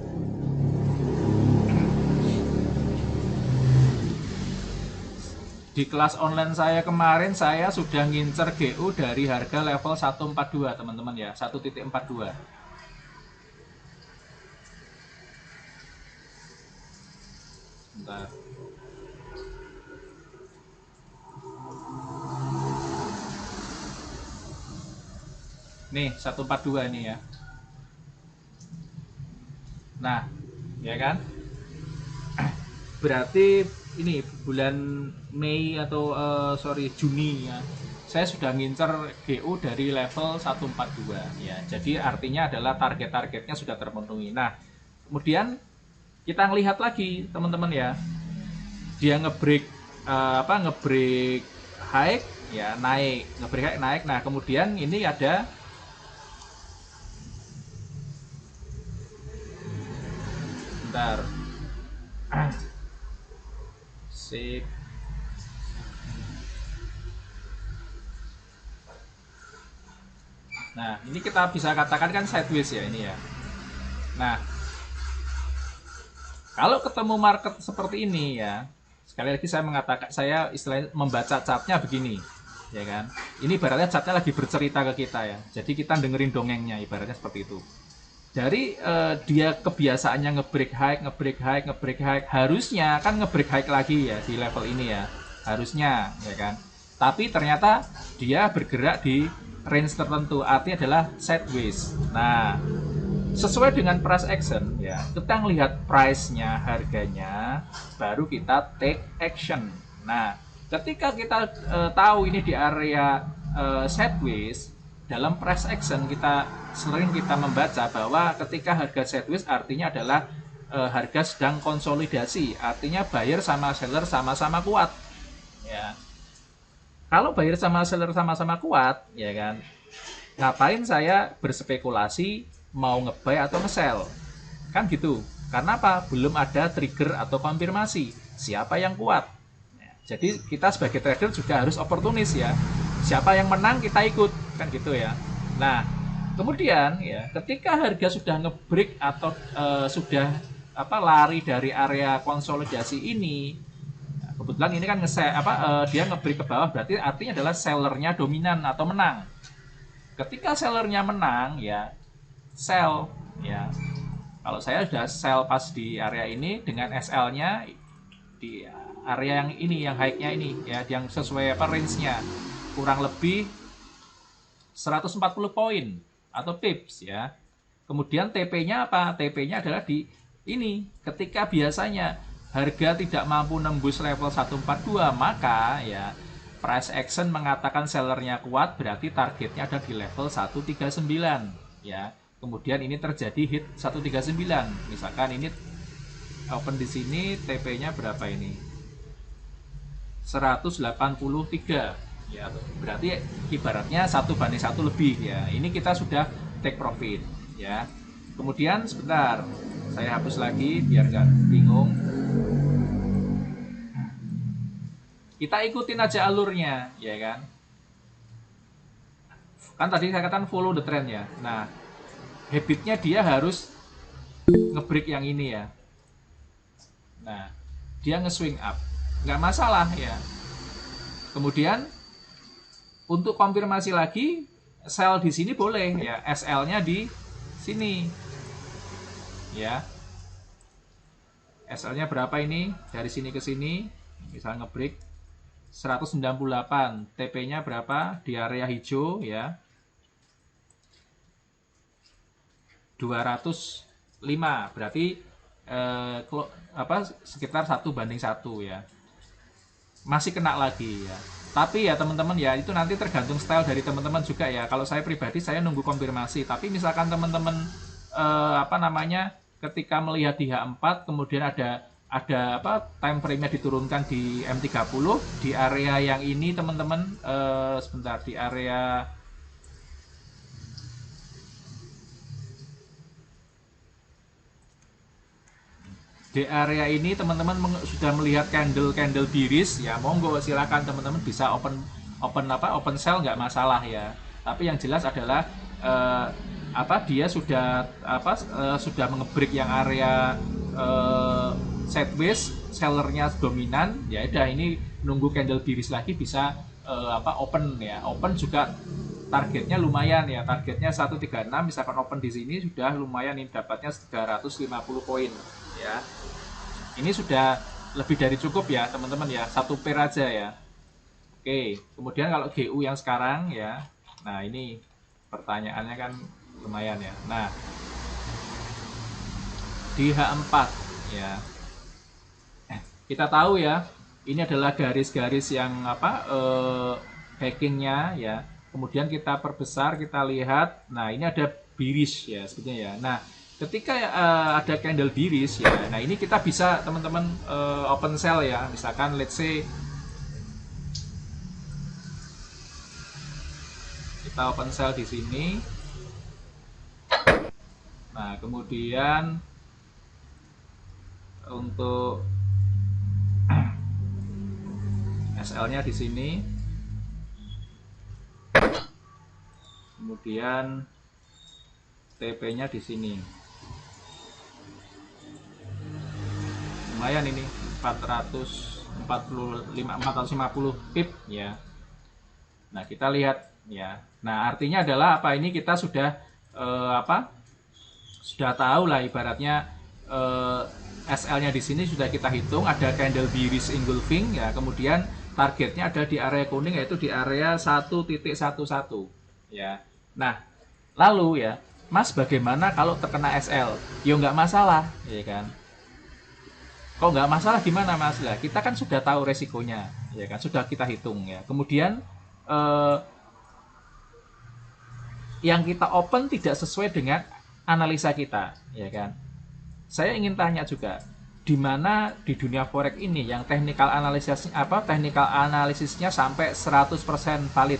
di kelas online saya kemarin saya sudah ngincer GU dari harga level 142 teman-teman ya, 1.42. Bentar. Nih 142 ini ya. Nah, ya kan? Berarti ini bulan Mei atau Juni ya. Saya sudah ngincer GU dari level 142 ya. Jadi artinya adalah target-targetnya sudah terpenuhi. Nah, kemudian kita ngelihat lagi teman-teman ya. Dia ngebreak ngebreak high ya, naik, ngebreak high naik. Nah, kemudian ini ada bentar. Sip. Nah, ini kita bisa katakan kan sideways ya ini ya. Nah, kalau ketemu market seperti ini ya, sekali lagi saya mengatakan, saya istilahnya membaca chartnya begini, ya kan. Ini ibaratnya chartnya lagi bercerita ke kita ya. Jadi kita dengerin dongengnya, ibaratnya seperti itu. Dari dia kebiasaannya ngebreak high, harusnya kan ngebreak high lagi ya di level ini ya, harusnya ya kan. Tapi ternyata dia bergerak di range tertentu, artinya adalah sideways. Nah, sesuai dengan price action ya, kita ngelihat price-nya, harganya, baru kita take action. Nah, ketika kita tahu ini di area sideways, dalam price action kita sering membaca bahwa ketika harga sideways artinya adalah harga sedang konsolidasi, artinya buyer sama seller sama-sama kuat ya. Kalau buyer sama seller sama-sama kuat ya kan, ngapain saya berspekulasi mau nge-buy atau nge-sell kan gitu. Karena apa? Belum ada trigger atau konfirmasi. siapa yang kuat. Jadi kita sebagai trader juga harus oportunis ya. Siapa yang menang kita ikut, kan gitu ya. Nah, kemudian ya ketika harga sudah ngebreak atau sudah lari dari area konsolidasi ini, kebetulan ini kan dia ngebreak ke bawah, berarti artinya adalah sellernya dominan atau menang. Ketika sellernya menang ya sell ya. Kalau saya sudah sell pas di area ini dengan SL-nya di area yang ini, yang high-nya ini ya, yang sesuai range-nya kurang lebih 140 poin atau pips ya. Kemudian TP-nya apa? TP-nya adalah di ini. Ketika biasanya harga tidak mampu nembus level 142, maka ya price action mengatakan sellernya kuat, berarti targetnya ada di level 139 ya. Kemudian ini terjadi hit 139. Misalkan ini open di sini, TP-nya berapa ini? 183 ya. Berarti ibaratnya 1/1 lebih ya. Ini kita sudah take profit ya. Kemudian sebentar, saya hapus lagi biar nggak bingung. Kita ikutin aja alurnya, ya kan? Kan tadi saya katakan follow the trend ya. Nah, habitnya dia harus ngebreak yang ini ya. Nah, dia nge-swing up, nggak masalah ya. Kemudian untuk konfirmasi lagi, sell di sini boleh ya, SL-nya di sini ya. SL-nya berapa ini? Dari sini ke sini, misalnya ngebreak 198, TP-nya berapa? Di area hijau ya. 205, berarti sekitar 1/1 ya. Masih kena lagi ya. Tapi ya teman-teman ya, itu nanti tergantung style dari teman-teman juga ya. Kalau saya pribadi saya nunggu konfirmasi. Tapi misalkan teman-teman ketika melihat di H4 kemudian ada time frame-nya diturunkan di M30 di area yang ini teman-teman, sebentar, di area ini teman-teman sudah melihat candle bearish ya, monggo silakan teman-teman bisa open sell, nggak masalah ya. Tapi yang jelas adalah dia sudah mengebreak yang area sideways, sellernya dominan ya. Udah, ini nunggu candle bearish lagi bisa open ya. Open juga targetnya lumayan ya, targetnya 136, misalkan open di sini sudah lumayan, ini dapatnya 350 poin ya. Ini sudah lebih dari cukup ya teman-teman ya, satu pair aja ya. Oke, kemudian kalau GU yang sekarang ya, nah ini pertanyaannya kan lumayan ya. Nah, di H4 ya, kita tahu ya, ini adalah garis-garis yang hackingnya ya. Kemudian kita perbesar, kita lihat, nah ini ada bearish ya sebetulnya ya. Nah, ketika ada candle bearish ya, nah ini kita bisa teman-teman open sell ya. Misalkan let's say kita open sell di sini. Nah, kemudian untuk SL-nya di sini. Kemudian TP-nya di sini. Lumayan ini 450 pip ya. Nah, kita lihat ya. Nah, artinya adalah apa, ini kita sudah sudah tahu lah ibaratnya SL-nya di sini sudah kita hitung, ada candle bearish engulfing ya. Kemudian targetnya ada di area kuning, yaitu di area 1.11 ya. Nah, lalu ya, Mas, bagaimana kalau terkena SL? Ya nggak masalah, ya kan? Kok nggak masalah gimana, Mas? Lah, kita kan sudah tahu resikonya, ya kan? Sudah kita hitung ya. Kemudian yang kita open tidak sesuai dengan analisa kita, ya kan? Saya ingin tanya juga, di mana di dunia forex ini yang technical analisisnya sampai 100% valid?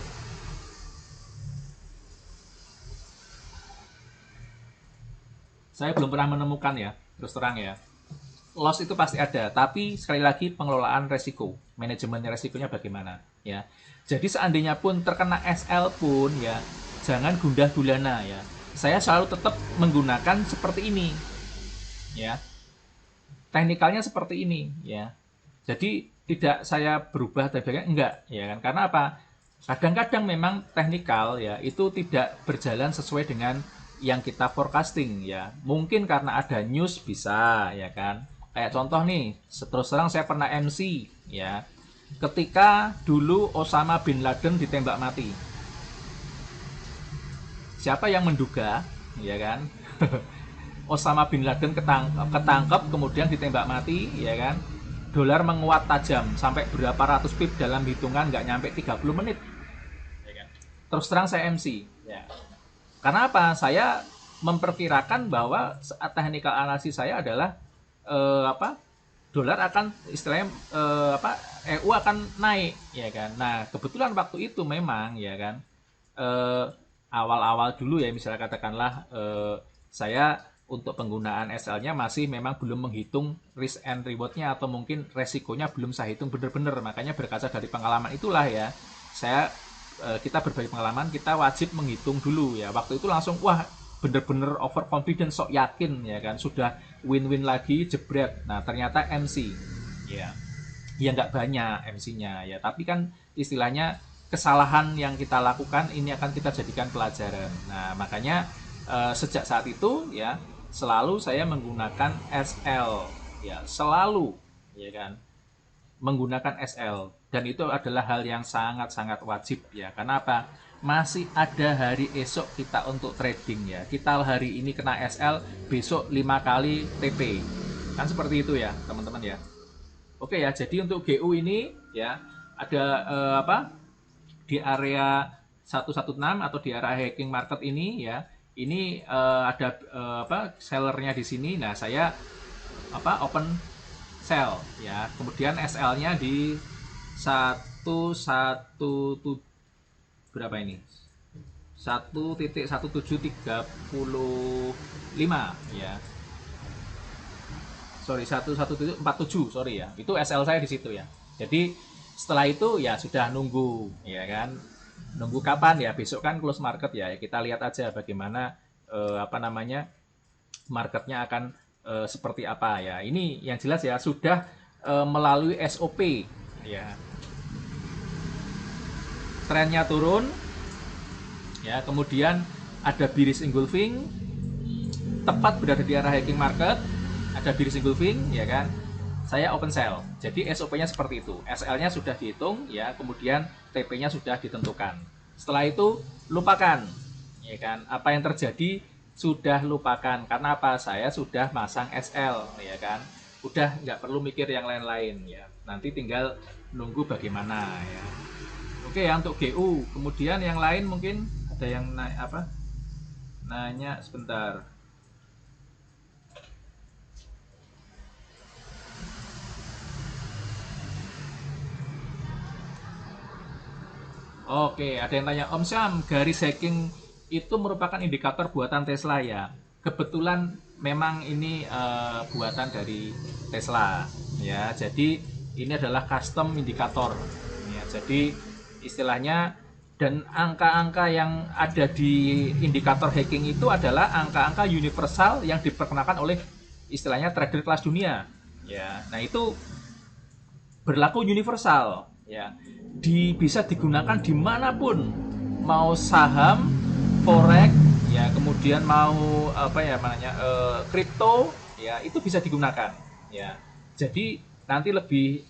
Saya belum pernah menemukan ya, terus terang ya. loss itu pasti ada, tapi sekali lagi pengelolaan resiko, manajemen resikonya bagaimana ya. Jadi seandainya pun terkena SL pun ya, jangan gundah gulana ya. Saya selalu tetap menggunakan seperti ini ya. Teknikalnya seperti ini ya. Jadi tidak saya berubah dari enggak ya kan. Karena apa? Kadang-kadang memang teknikal ya itu tidak berjalan sesuai dengan yang kita forecasting ya. Mungkin karena ada news bisa ya kan. Kayak contoh nih, terus terang saya pernah MC ya. Ketika dulu Osama bin Laden ditembak mati. Siapa yang menduga ya kan? Osama bin Laden ketangkep kemudian ditembak mati ya kan. Dolar menguat tajam sampai berapa ratus pip dalam hitungan nggak nyampe 30 menit. Ya kan? Terus terang saya MC ya. Karena apa? Saya memperkirakan bahwa technical analisis saya adalah dolar akan istilahnya EU akan naik ya kan. Nah, kebetulan waktu itu memang ya kan awal-awal dulu ya misalnya katakanlah saya untuk penggunaan SL-nya masih memang belum menghitung risk and reward-nya atau mungkin resikonya belum saya hitung benar-benar. Makanya berkaca dari pengalaman itulah ya kita berbagi pengalaman, kita wajib menghitung dulu ya. Waktu itu langsung wah bener-bener overconfident, sok yakin ya kan, sudah win-win lagi jebret. Nah ternyata MC ya nggak banyak MC-nya ya, tapi kan istilahnya kesalahan yang kita lakukan ini akan kita jadikan pelajaran. Nah makanya sejak saat itu ya selalu saya menggunakan SL ya, selalu ya kan menggunakan SL, dan itu adalah hal yang sangat-sangat wajib ya. Karena apa? Masih ada hari esok kita untuk trading ya. Kita hari ini kena SL, besok 5 kali TP. Kan seperti itu ya, teman-teman ya. Oke ya, jadi untuk GU ini ya ada di area 116 atau di area hacking market ini ya. Ini ada sellernya di sini. Nah, saya open sell ya. Kemudian SL-nya di 117 berapa ini? 1.1735 ya. Sorry, 1.47 sorry ya. Itu SL saya di situ ya. Jadi setelah itu ya sudah nunggu ya kan. Nunggu kapan ya? Besok kan close market ya. Kita lihat aja bagaimana marketnya akan seperti apa ya. Ini yang jelas ya sudah melalui SOP ya. Trennya turun ya, kemudian ada bearish engulfing tepat berada di arah hacking market, ada bearish engulfing ya kan, saya open sell. Jadi SOP-nya seperti itu, SL-nya sudah dihitung ya, kemudian TP-nya sudah ditentukan. Setelah itu lupakan ya kan, apa yang terjadi sudah lupakan. Karena apa? Saya sudah masang SL ya kan, udah nggak perlu mikir yang lain-lain ya, nanti tinggal nunggu bagaimana ya. Oke ya untuk GU. Kemudian yang lain mungkin ada yang nanya sebentar. Oke, ada yang tanya, Om Syam, garis hacking itu merupakan indikator buatan Tesla ya? Kebetulan memang ini buatan dari Tesla ya. Jadi ini adalah custom indikator ya. Jadi istilahnya, dan angka-angka yang ada di indikator hacking itu adalah angka-angka universal yang diperkenalkan oleh istilahnya trader kelas dunia ya. Nah itu berlaku universal ya, bisa digunakan dimanapun, mau saham, forex ya, kemudian mau kripto ya, itu bisa digunakan ya. Jadi nanti lebih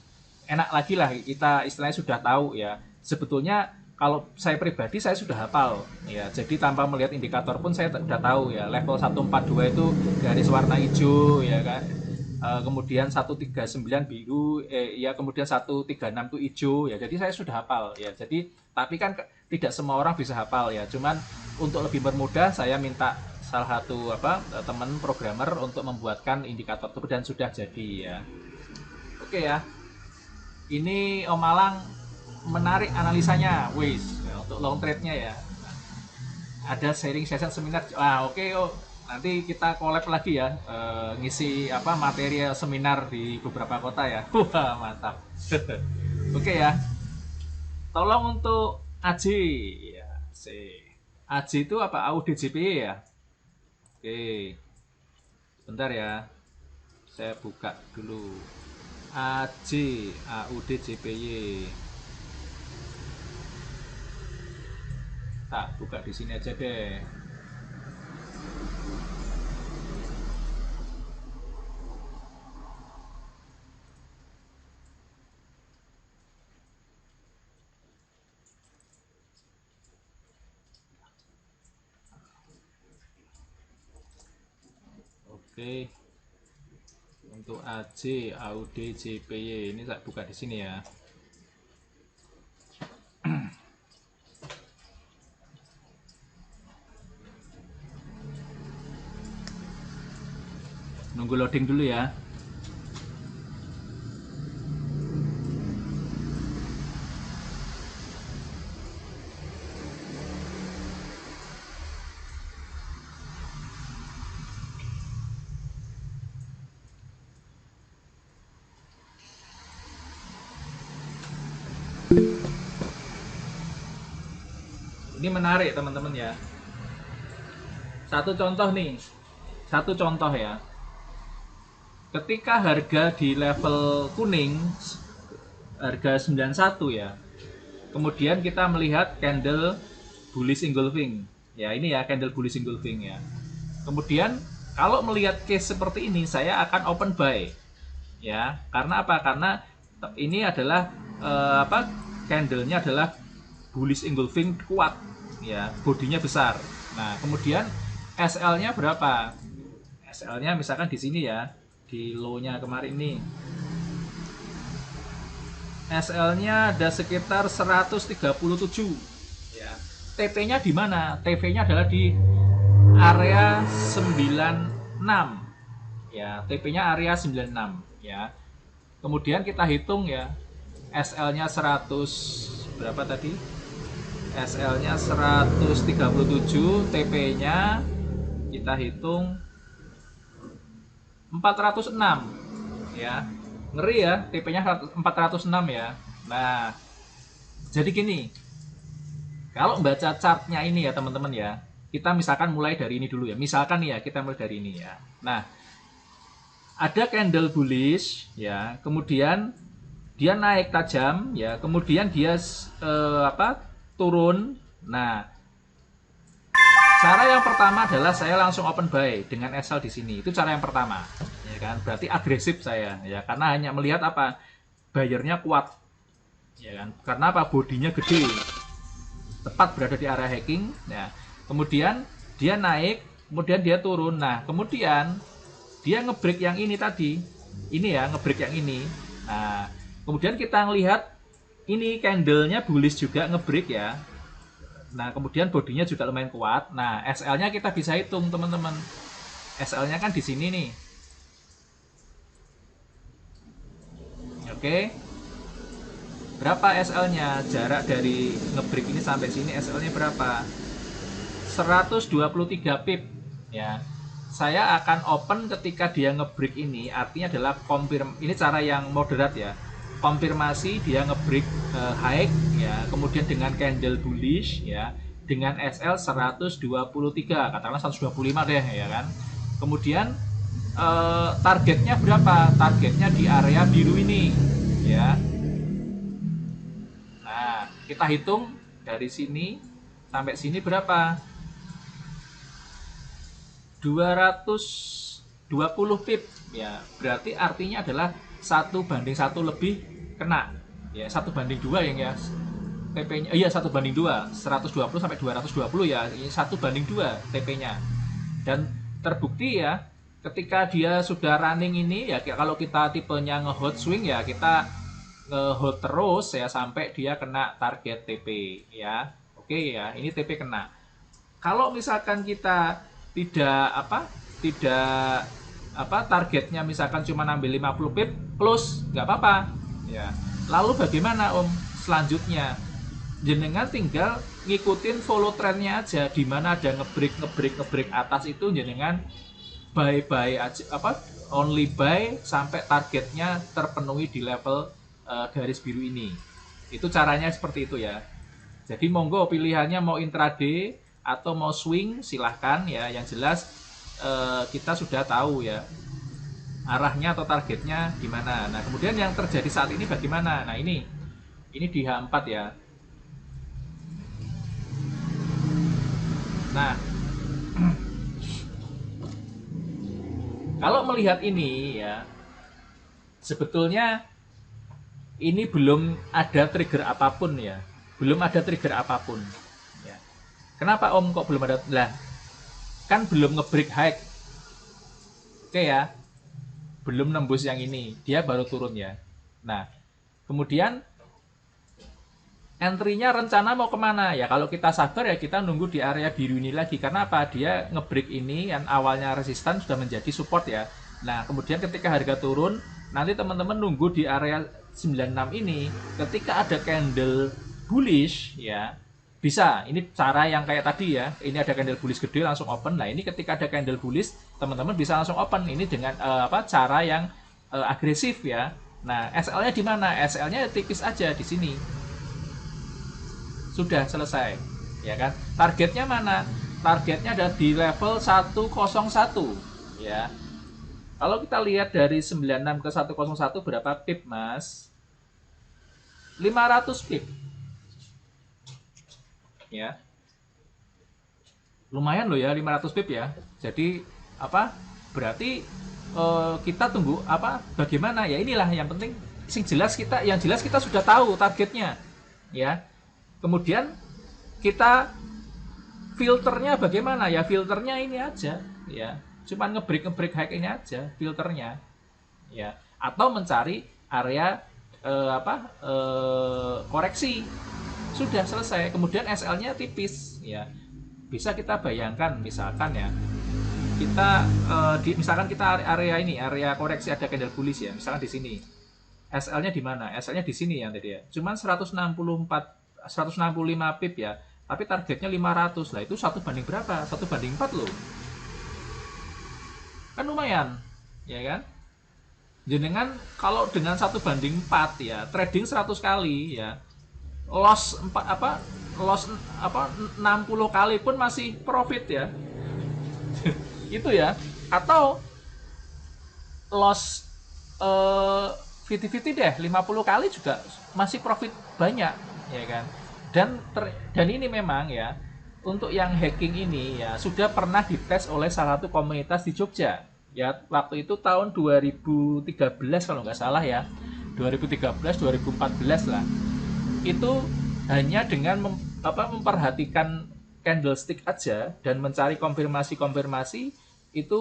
enak lagi lah, kita istilahnya sudah tahu ya. Sebetulnya kalau saya pribadi saya sudah hafal ya, jadi tanpa melihat indikator pun saya sudah tahu ya, level 142 itu garis warna hijau ya kan, kemudian 139 biru ya, kemudian 136 itu hijau ya. Jadi saya sudah hafal ya. Jadi tapi kan tidak semua orang bisa hafal ya, cuman untuk lebih bermudah saya minta salah satu teman programmer untuk membuatkan indikator itu, dan sudah jadi ya. Oke ya, ini Om Malang menarik analisanya, wis ya, untuk long trade-nya ya. Ada sharing session seminar. Oke, nanti kita collab lagi ya, ngisi apa materi seminar di beberapa kota ya. Wah, mantap. Oke ya. Tolong untuk Aji ya, Aji itu apa? AUDJPY ya. Oke. Sebentar ya. Saya buka dulu. Aji AUDJPY. Tak buka di sini aja deh. Oke. Untuk AJ AUDJPY ini saya buka di sini ya. Nunggu loading dulu ya. Ini menarik teman-teman ya. Satu contoh nih. Satu contoh ya. Ketika harga di level kuning harga 91 ya. Kemudian kita melihat candle bullish engulfing. Ya, ini ya candle bullish engulfing ya. Kemudian kalau melihat case seperti ini saya akan open buy. Ya, karena apa? Karena ini adalah candlenya adalah bullish engulfing kuat ya, bodinya besar. Nah, kemudian SL-nya berapa? SL-nya misalkan di sini ya. Di low-nya kemarin nih SL-nya ada sekitar 137 ya. TP-nya di mana? TP-nya adalah di area 96 ya. TP-nya area 96 ya. Kemudian kita hitung ya, SL-nya 100 berapa tadi? SL-nya 137, TP-nya kita hitung 406 ya. Ngeri ya, TP-nya 406 ya. Nah, jadi gini, kalau baca chartnya ini ya teman-teman ya, kita misalkan mulai dari ini dulu ya. Misalkan nih ya, kita mulai dari ini ya. Nah, ada candle bullish ya, kemudian dia naik tajam ya, kemudian dia turun. Nah, cara yang pertama adalah saya langsung open buy dengan SL di sini. Itu cara yang pertama, ya kan? Berarti agresif saya, ya, karena hanya melihat apa, bayarnya kuat, ya kan? Karena apa, bodinya gede, tepat berada di area hacking. Ya. Kemudian dia naik, kemudian dia turun. Nah, kemudian dia ngebreak yang ini tadi, ini ya, ngebreak yang ini. Nah, kemudian kita ngelihat ini candlenya bullish juga ngebreak ya. Nah, kemudian bodinya juga lumayan kuat. Nah, SL-nya kita bisa hitung, teman-teman. SL-nya kan di sini nih. Oke. Berapa SL-nya? Jarak dari ngebreak ini sampai sini SL-nya berapa? 123 pip ya. Saya akan open ketika dia ngebreak ini, artinya adalah ini cara yang moderat ya. Konfirmasi dia ngebreak high ya, kemudian dengan candle bullish ya, dengan SL 123, katakanlah 125 deh ya kan. Kemudian targetnya berapa? Targetnya di area biru ini ya. Nah, kita hitung dari sini sampai sini berapa? 220 pip ya. Berarti artinya adalah 1:1 lebih kena ya, 1:2 yang ya, TP-nya iya 1:2, 120 sampai 220 ya, ini 1:2 TP-nya. Dan terbukti ya, ketika dia sudah running ini ya, kalau kita tipenya nge-hold swing ya, kita nge-hold terus ya sampai dia kena target TP ya. Oke ya, ini TP kena. Kalau misalkan kita targetnya misalkan cuma ambil 50 pip plus, nggak apa-apa ya. Lalu bagaimana Om selanjutnya? jenengan tinggal ngikutin follow trendnya aja, di mana ada ngebreak atas itu jenengan buy aja, apa only buy sampai targetnya terpenuhi di level garis biru ini. Itu caranya seperti itu ya. Jadi monggo pilihannya mau intraday atau mau swing silahkan ya. Yang jelas kita sudah tahu ya arahnya atau targetnya gimana. Nah kemudian yang terjadi saat ini bagaimana? Nah ini di H4 ya. Nah, kalau melihat ini ya, sebetulnya ini belum ada trigger apapun ya. Belum ada trigger apapun. Ya. Kenapa Om kok belum ada? Lah, kan belum nge-break high. Oke ya, belum nembus yang ini. Dia baru turun ya. Nah, kemudian entry-nya rencana mau kemana? Ya kalau kita sabar ya kita nunggu di area biru ini lagi. Karena apa? Dia nge-break ini yang awalnya resistan sudah menjadi support ya. Nah kemudian ketika harga turun, nanti teman-teman nunggu di area 96 ini. Ketika ada candle bullish ya, bisa. Ini cara yang kayak tadi ya. Ini ada candle bullish gede langsung open. Nah ini ketika ada candle bullish, teman-teman bisa langsung open. Ini dengan cara yang agresif ya. Nah SL-nya di mana? SL-nya tipis aja di sini. Sudah selesai ya kan. Targetnya mana? Targetnya ada di level 101 ya. Kalau kita lihat dari 96 ke 101 berapa pip Mas? 500 pip ya. Lumayan loh ya 500 pip ya. Jadi apa? Berarti kita tunggu apa? Bagaimana ya, inilah yang penting yang jelas kita sudah tahu targetnya ya. Kemudian kita filternya bagaimana ya? Filternya ini aja ya. Cuman ngebreak high ini aja filternya ya. Atau mencari area koreksi. Sudah selesai. Kemudian SL-nya tipis ya. Bisa kita bayangkan misalkan ya. Kita misalkan kita area koreksi ada candle bullish ya. Misalkan di sini. SL-nya di mana? SL-nya di sini ya tadi ya. Cuman 165 pip ya, tapi targetnya 500 lah. Itu 1 banding berapa? 1 banding 4 loh, kan lumayan ya kan. Jenengan kalau dengan 1 banding 4 ya, trading 100 kali ya, loss 60 kali pun masih profit ya. Itu ya. Atau loss 50-50 deh, 50 kali juga masih profit banyak ya kan. Dan ini memang ya, untuk yang hacking ini ya sudah pernah dites oleh salah satu komunitas di Jogja ya. Waktu itu tahun 2013 kalau nggak salah ya, 2013 2014 lah. Itu hanya dengan memperhatikan candlestick aja dan mencari konfirmasi itu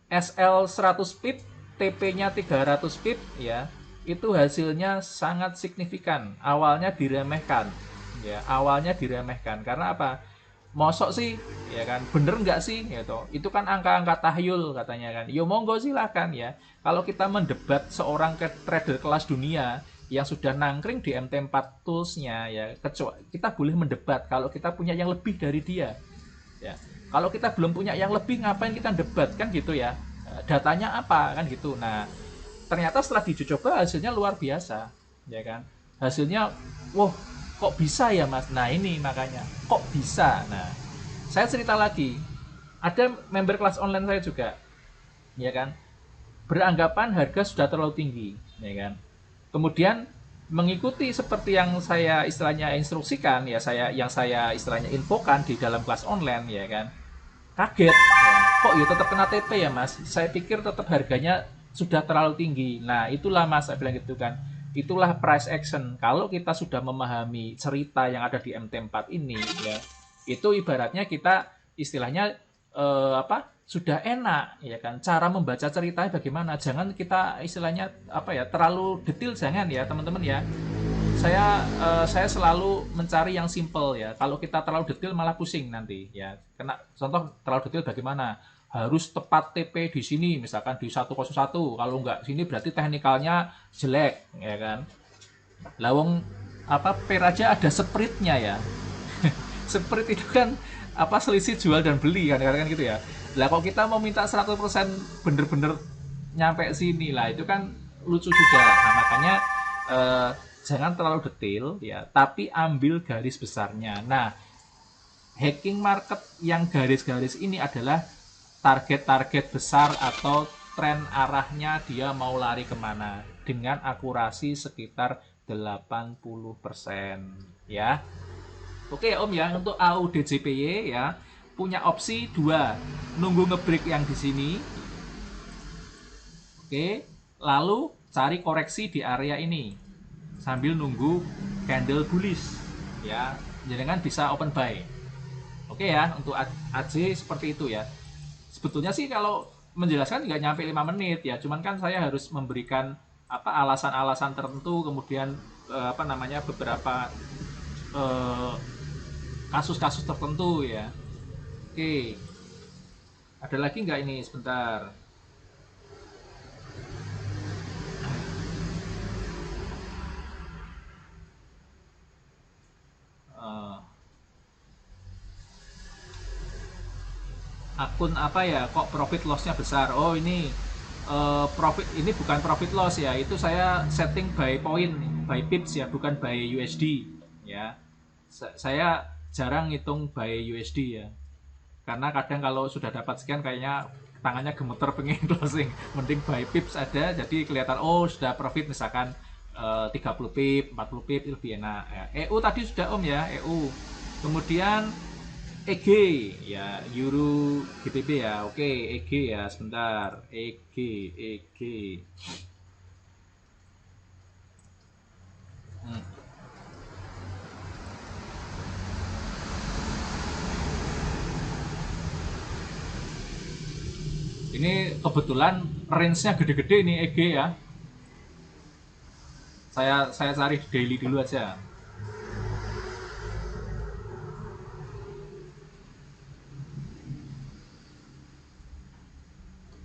SL 100 pip, TP-nya 300 pip ya. Itu hasilnya sangat signifikan. Awalnya diremehkan ya, karena apa? Mosok sih ya kan, bener nggak sih gitu. Itu kan angka-angka tahyul katanya kan. Yo monggo silakan ya. Kalau kita mendebat seorang trader kelas dunia yang sudah nangkring di MT4 tools-nya ya, kita boleh mendebat kalau kita punya yang lebih dari dia ya. Kalau kita belum punya yang lebih, ngapain kita debat kan gitu ya. Datanya apa kan gitu. Nah ternyata setelah dicoba hasilnya luar biasa ya kan. Hasilnya wah kok bisa ya Mas. Nah ini makanya kok bisa. Nah saya cerita lagi, ada member kelas online saya juga ya kan, beranggapan harga sudah terlalu tinggi ya kan. Kemudian mengikuti seperti yang saya istilahnya instruksikan ya, yang saya istilahnya infokan di dalam kelas online ya kan. Kaget ya. Kok ya tetap kena TP ya Mas, saya pikir tetap harganya sudah terlalu tinggi. Nah itulah Mas, saya bilang gitu kan, itulah price action. Kalau kita sudah memahami cerita yang ada di MT4 ini ya, itu ibaratnya kita istilahnya sudah enak ya kan, cara membaca ceritanya bagaimana. Jangan kita istilahnya terlalu detail, jangan ya teman-teman ya. Saya selalu mencari yang simple ya. Kalau kita terlalu detail malah pusing nanti ya. Contoh terlalu detail bagaimana? Harus tepat TP di sini, misalkan di 101. Kalau enggak sini berarti teknikalnya jelek ya kan. Lawang apa pair aja ada spreadnya ya. Spread itu kan apa selisih jual dan beli kan gitu ya. Lah kalau kita mau minta 100% bener-bener nyampe sini lah itu kan lucu juga. Nah, makanya jangan terlalu detail ya, tapi ambil garis besarnya. Nah, hacking market yang garis-garis ini adalah target-target besar atau tren arahnya dia mau lari kemana dengan akurasi sekitar 80% ya. Oke Om ya, untuk AUDJPY ya punya opsi 2, nunggu ngebreak yang di sini. Oke, lalu cari koreksi di area ini sambil nunggu candle bullish ya. Jangan bisa open buy. Oke ya, untuk AJ seperti itu ya. Sebetulnya sih kalau menjelaskan nggak nyampe 5 menit ya, cuman kan saya harus memberikan apa alasan-alasan tertentu, kemudian apa namanya beberapa kasus-kasus tertentu ya. Oke, ada lagi nggak ini sebentar? Akun apa ya kok profit lossnya besar? Oh ini profit ini bukan profit loss ya, itu saya setting by point, by pips ya, bukan by USD ya. Saya jarang ngitung by USD ya, karena kadang kalau sudah dapat sekian kayaknya tangannya gemeter pengen closing. Mending by pips ada, jadi kelihatan oh sudah profit misalkan 30 pip, 40 pip lebih enak ya. EU tadi sudah Om ya, EU. Kemudian EG ya, Euro GBP ya. Oke, EG ya, sebentar. EG. Hmm. Ini kebetulan range-nya gede-gede nih EG ya. Saya cari daily dulu aja.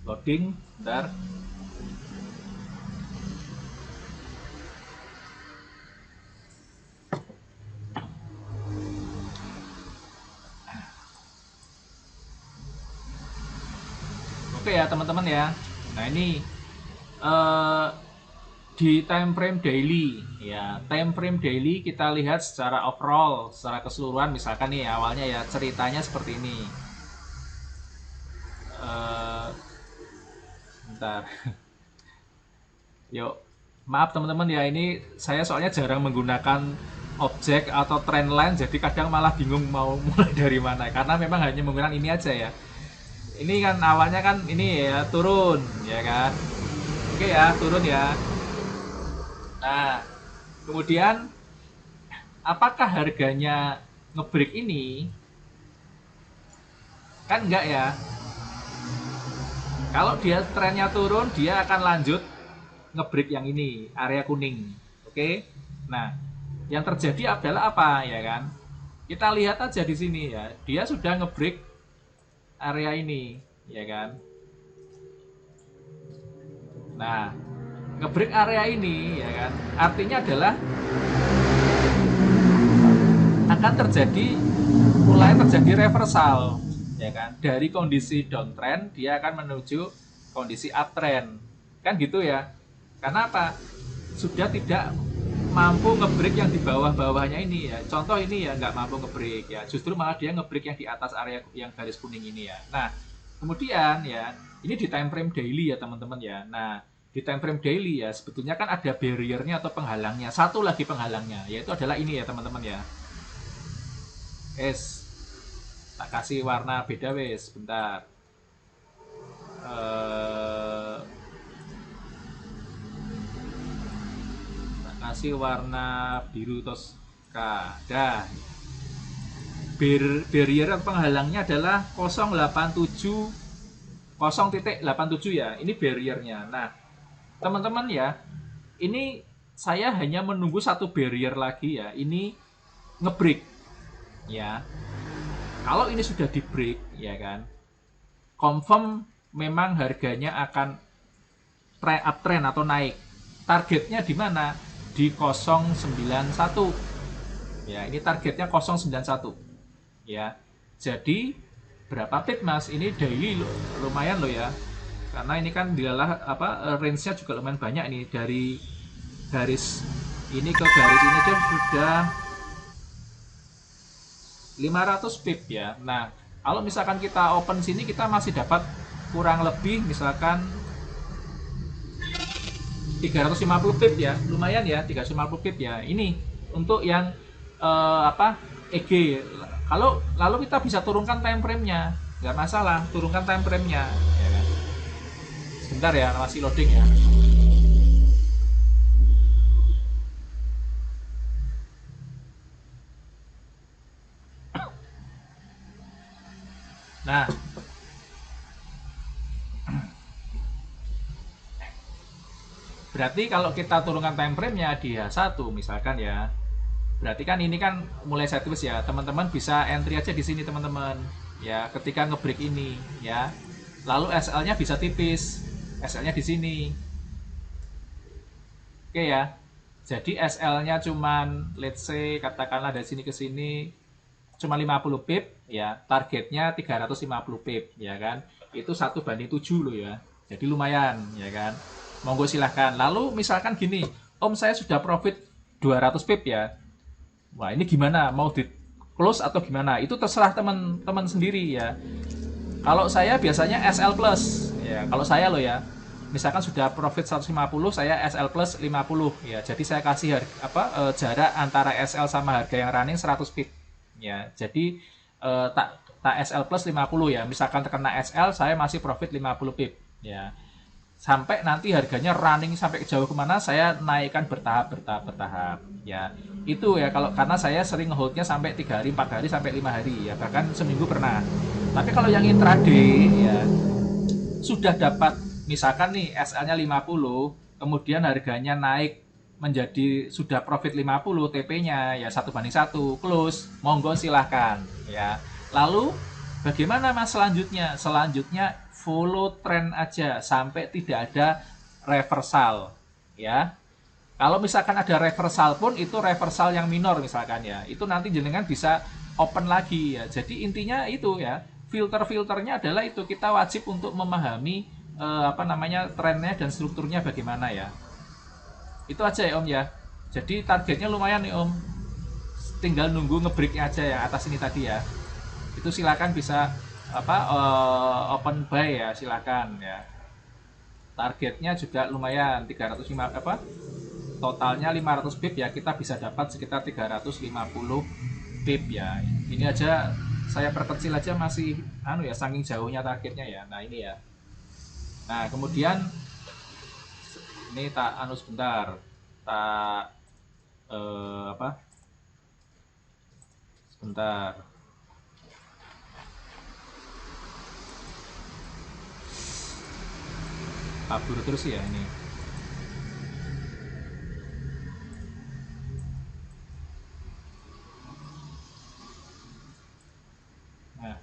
Loading, bentar. Oke ya teman-teman ya. Nah ini di time frame daily ya, time frame daily kita lihat secara overall, secara keseluruhan. Misalkan nih awalnya ya ceritanya seperti ini. Bentar. Yuk, maaf teman-teman ya, ini saya soalnya jarang menggunakan objek atau trendline, jadi kadang malah bingung mau mulai dari mana, karena memang hanya menggunakan ini aja ya. Ini kan awalnya kan ini ya turun ya kan. Oke ya, turun ya. Nah, kemudian apakah harganya ngebreak ini? Kan enggak ya. Kalau dia trennya turun, dia akan lanjut ngebreak yang ini, area kuning. Oke. Nah, yang terjadi adalah apa ya kan? Kita lihat aja di sini ya. Dia sudah ngebreak area ini, ya kan? Nah, ngebreak area ini ya kan, artinya adalah akan mulai terjadi reversal ya kan, dari kondisi downtrend dia akan menuju kondisi uptrend kan gitu ya. Karena apa? Sudah tidak mampu ngebreak yang di bawah-bawahnya ini ya. Contoh ini ya nggak mampu ngebreak ya, justru malah dia ngebreak yang di atas area yang garis kuning ini ya. Nah kemudian ya ini di time frame daily ya teman-teman ya. Nah di time frame daily ya sebetulnya kan ada barriernya atau penghalangnya, satu lagi penghalangnya, yaitu adalah ini ya teman-teman ya. Tak kasih warna beda wes, bentar. Tak kasih warna biru terus dah. Barrier penghalangnya adalah 0,87 ya. Ini barriernya. Nah, teman-teman ya, ini saya hanya menunggu satu barrier lagi ya. Ini ngebreak ya. Kalau ini sudah di break ya kan, confirm memang harganya akan uptrend atau naik. Targetnya di mana? di 091 ya. Ini targetnya 091 ya. Jadi berapa pip Mas? Ini daily lumayan loh ya, karena ini kan dilalah apa, range-nya juga lumayan banyak nih, dari garis ini ke garis ini aja sudah 500 pip ya. Nah, kalau misalkan kita open sini, kita masih dapat kurang lebih misalkan 350 pip ya, lumayan ya, 350 pip ya. Ini untuk yang apa, EG. Kalau lalu kita bisa turunkan time frame-nya, nggak masalah, turunkan time frame-nya. Ya kan? Sebentar ya, masih loading ya. Nah, berarti kalau kita turunkan time frame-nya di H1 misalkan ya, berarti kan ini kan mulai sideways ya, teman-teman bisa entry aja di sini teman-teman ya, ketika ngebreak ini ya. Lalu SL-nya bisa tipis, SL-nya di sini. Oke ya. Jadi SL-nya cuman let's say katakanlah dari sini ke sini cuma 50 pip ya, targetnya 350 pip ya kan. Itu 1:7 loh ya. Jadi lumayan ya kan. Monggo silahkan. Lalu misalkan gini, Om saya sudah profit 200 pip ya. Wah, ini gimana? Mau di close atau gimana? Itu terserah teman-teman sendiri ya. Kalau saya biasanya SL plus ya. Kalau saya loh ya. Misalkan sudah profit 150, saya SL plus 50 ya. Jadi saya kasih jarak antara SL sama harga yang running 100 pip ya. Jadi tak SL plus 50 ya. Misalkan terkena SL, saya masih profit 50 pip ya. Sampai nanti harganya running sampai jauh kemana, saya naikkan bertahap ya. Itu ya, kalau karena saya sering holdnya sampai 3 hari, 4 hari, sampai 5 hari ya, bahkan seminggu pernah. Tapi kalau yang intraday ya, sudah dapat misalkan nih SL-nya 50, kemudian harganya naik menjadi sudah profit 50, TP-nya ya 1:1, close, monggo silahkan ya. Lalu bagaimana Mas selanjutnya? Selanjutnya follow trend aja sampai tidak ada reversal ya. Kalau misalkan ada reversal pun itu reversal yang minor misalkan ya, itu nanti jenengan bisa open lagi ya. Jadi intinya itu ya, filter-filternya adalah itu, kita wajib untuk memahami trennya dan strukturnya bagaimana ya. Itu aja ya Om ya. Jadi targetnya lumayan nih Om, tinggal nunggu ngebreaknya aja yang atas ini tadi ya. Itu silakan bisa open buy ya, silakan ya. Targetnya juga lumayan 305 totalnya 500 pip ya, kita bisa dapat sekitar 350 pip ya. Ini aja saya perkecil aja masih saking jauhnya targetnya ya. Nah ini ya. Nah kemudian ini sebentar sebentar. Kabur terus ya ini. Nah.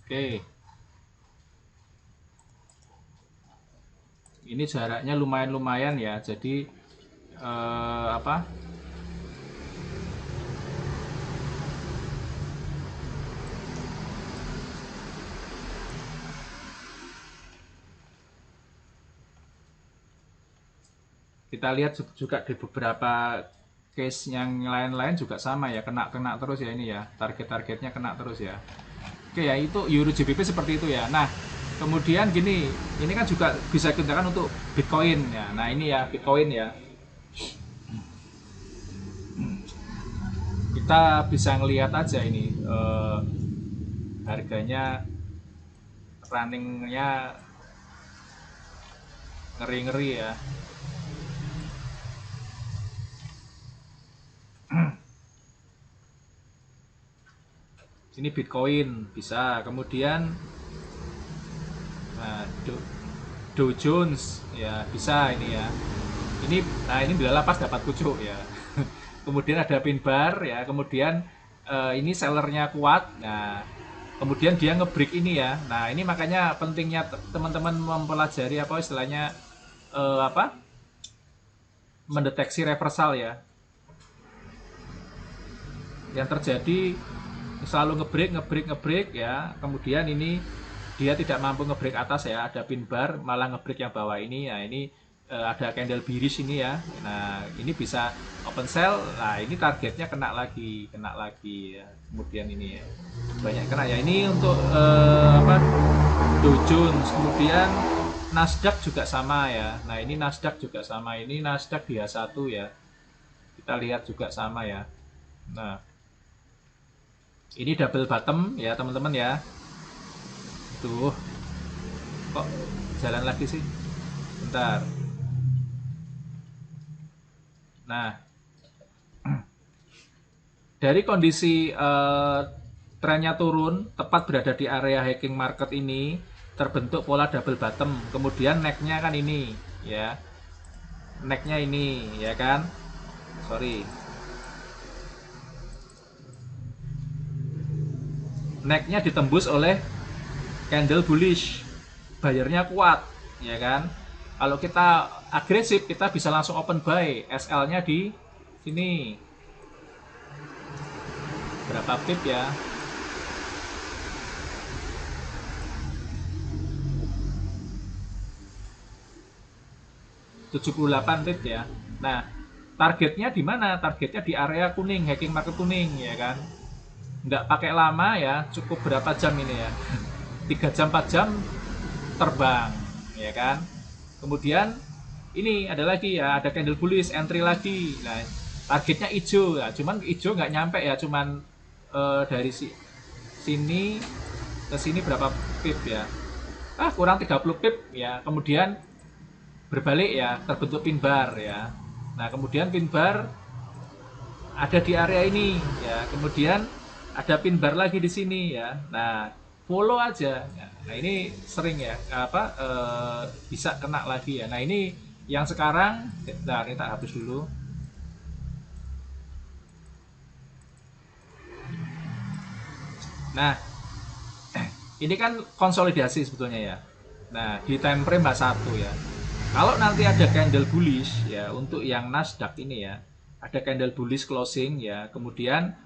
Oke. Ini jaraknya lumayan ya. Jadi kita lihat juga di beberapa case yang lain-lain juga sama ya, kena terus ya ini ya, targetnya kena terus ya. Oke ya, itu Euro JPP seperti itu ya. Nah kemudian gini, ini kan juga bisa digunakan untuk Bitcoin ya. Nah ini ya Bitcoin ya, kita bisa ngelihat aja ini harganya runningnya ngeri ya. Ini Bitcoin bisa, kemudian Dow Jones ya bisa ini ya. Ini bila pas dapat pucuk ya. Kemudian ada pin bar ya, kemudian ini sellernya kuat. Nah Kemudian dia ngebreak ini ya. Nah, ini makanya pentingnya teman-teman mempelajari apa istilahnya apa? Mendeteksi reversal ya. Yang terjadi selalu ngebreak ya. Kemudian ini dia tidak mampu ngebreak atas ya, ada pin bar, malah ngebreak yang bawah ini. Nah, ini ada candle bearish ini ya. Nah, ini bisa open sell. Nah, ini targetnya kena lagi ya. Kemudian ini ya. Banyak kena ya. Ini untuk apa? Dow Jones, kemudian Nasdaq juga sama ya. Nah, ini Nasdaq juga sama. Ini Nasdaq dia satu ya. Kita lihat juga sama ya. Nah, ini double bottom ya, teman-teman ya. Tuh. Kok jalan lagi sih? Bentar. Nah, dari kondisi trennya turun, tepat berada di area hacking market ini, terbentuk pola double bottom. Kemudian necknya kan ini, ya, necknya ini, ya kan? Sorry. Necknya ditembus oleh candle bullish, bayarnya kuat, ya kan? Kalau kita agresif, kita bisa langsung open buy. SL-nya di sini. Berapa pip ya? $78 pip ya. Nah, targetnya di mana? Targetnya di area kuning, hacking market kuning, ya kan? Nggak pakai lama ya, cukup berapa jam ini ya? 3 jam 4 jam terbang, ya kan? Kemudian ini ada lagi ya, ada candle bullish, entry lagi. Nah, targetnya hijau ya, cuman hijau nggak nyampe ya, cuman dari sini ke sini berapa pip ya? Kurang 30 pip ya. Kemudian berbalik ya, terbentuk pin bar ya. Nah, kemudian pin bar ada di area ini ya. Kemudian ada pin bar lagi di sini ya. Nah, follow aja. Nah, ini sering ya, apa bisa kena lagi ya. Nah, ini yang sekarang, nah kita hapus dulu. Nah, ini kan konsolidasi sebetulnya ya. Nah, di time frame H1 ya. Kalau nanti ada candle bullish ya untuk yang Nasdaq ini ya, ada candle bullish closing ya, kemudian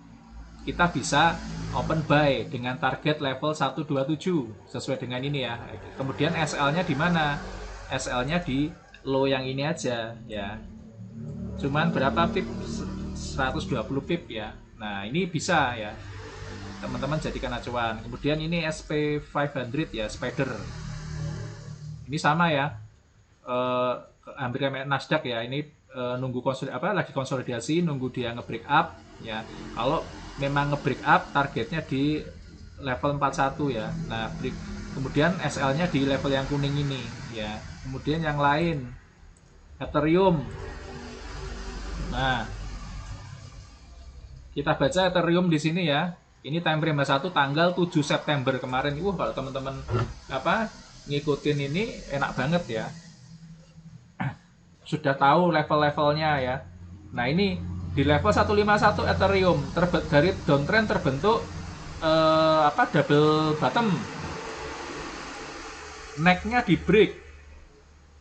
kita bisa open buy dengan target level 127 sesuai dengan ini ya. Kemudian SL-nya di mana? SL-nya di low yang ini aja ya. Cuman berapa pip? 120 pip ya. Nah, ini bisa ya. Teman-teman jadikan acuan. Kemudian ini SP500 ya, Spider. Ini sama ya. Hampir kayak Nasdaq ya. Ini nunggu lagi konsolidasi, nunggu dia nge-break up ya. Kalau memang nge-break up, targetnya di level 41 ya. Nah, kemudian SL-nya di level yang kuning ini ya. Kemudian yang lain Ethereum. Nah, kita baca Ethereum di sini ya. Ini time frame 1 tanggal 7 September kemarin. Kalau teman-teman ngikutin ini enak banget ya. Sudah tahu level-levelnya ya. Nah, ini di level 151 Ethereum dari downtrend terbentuk double bottom. Necknya di break.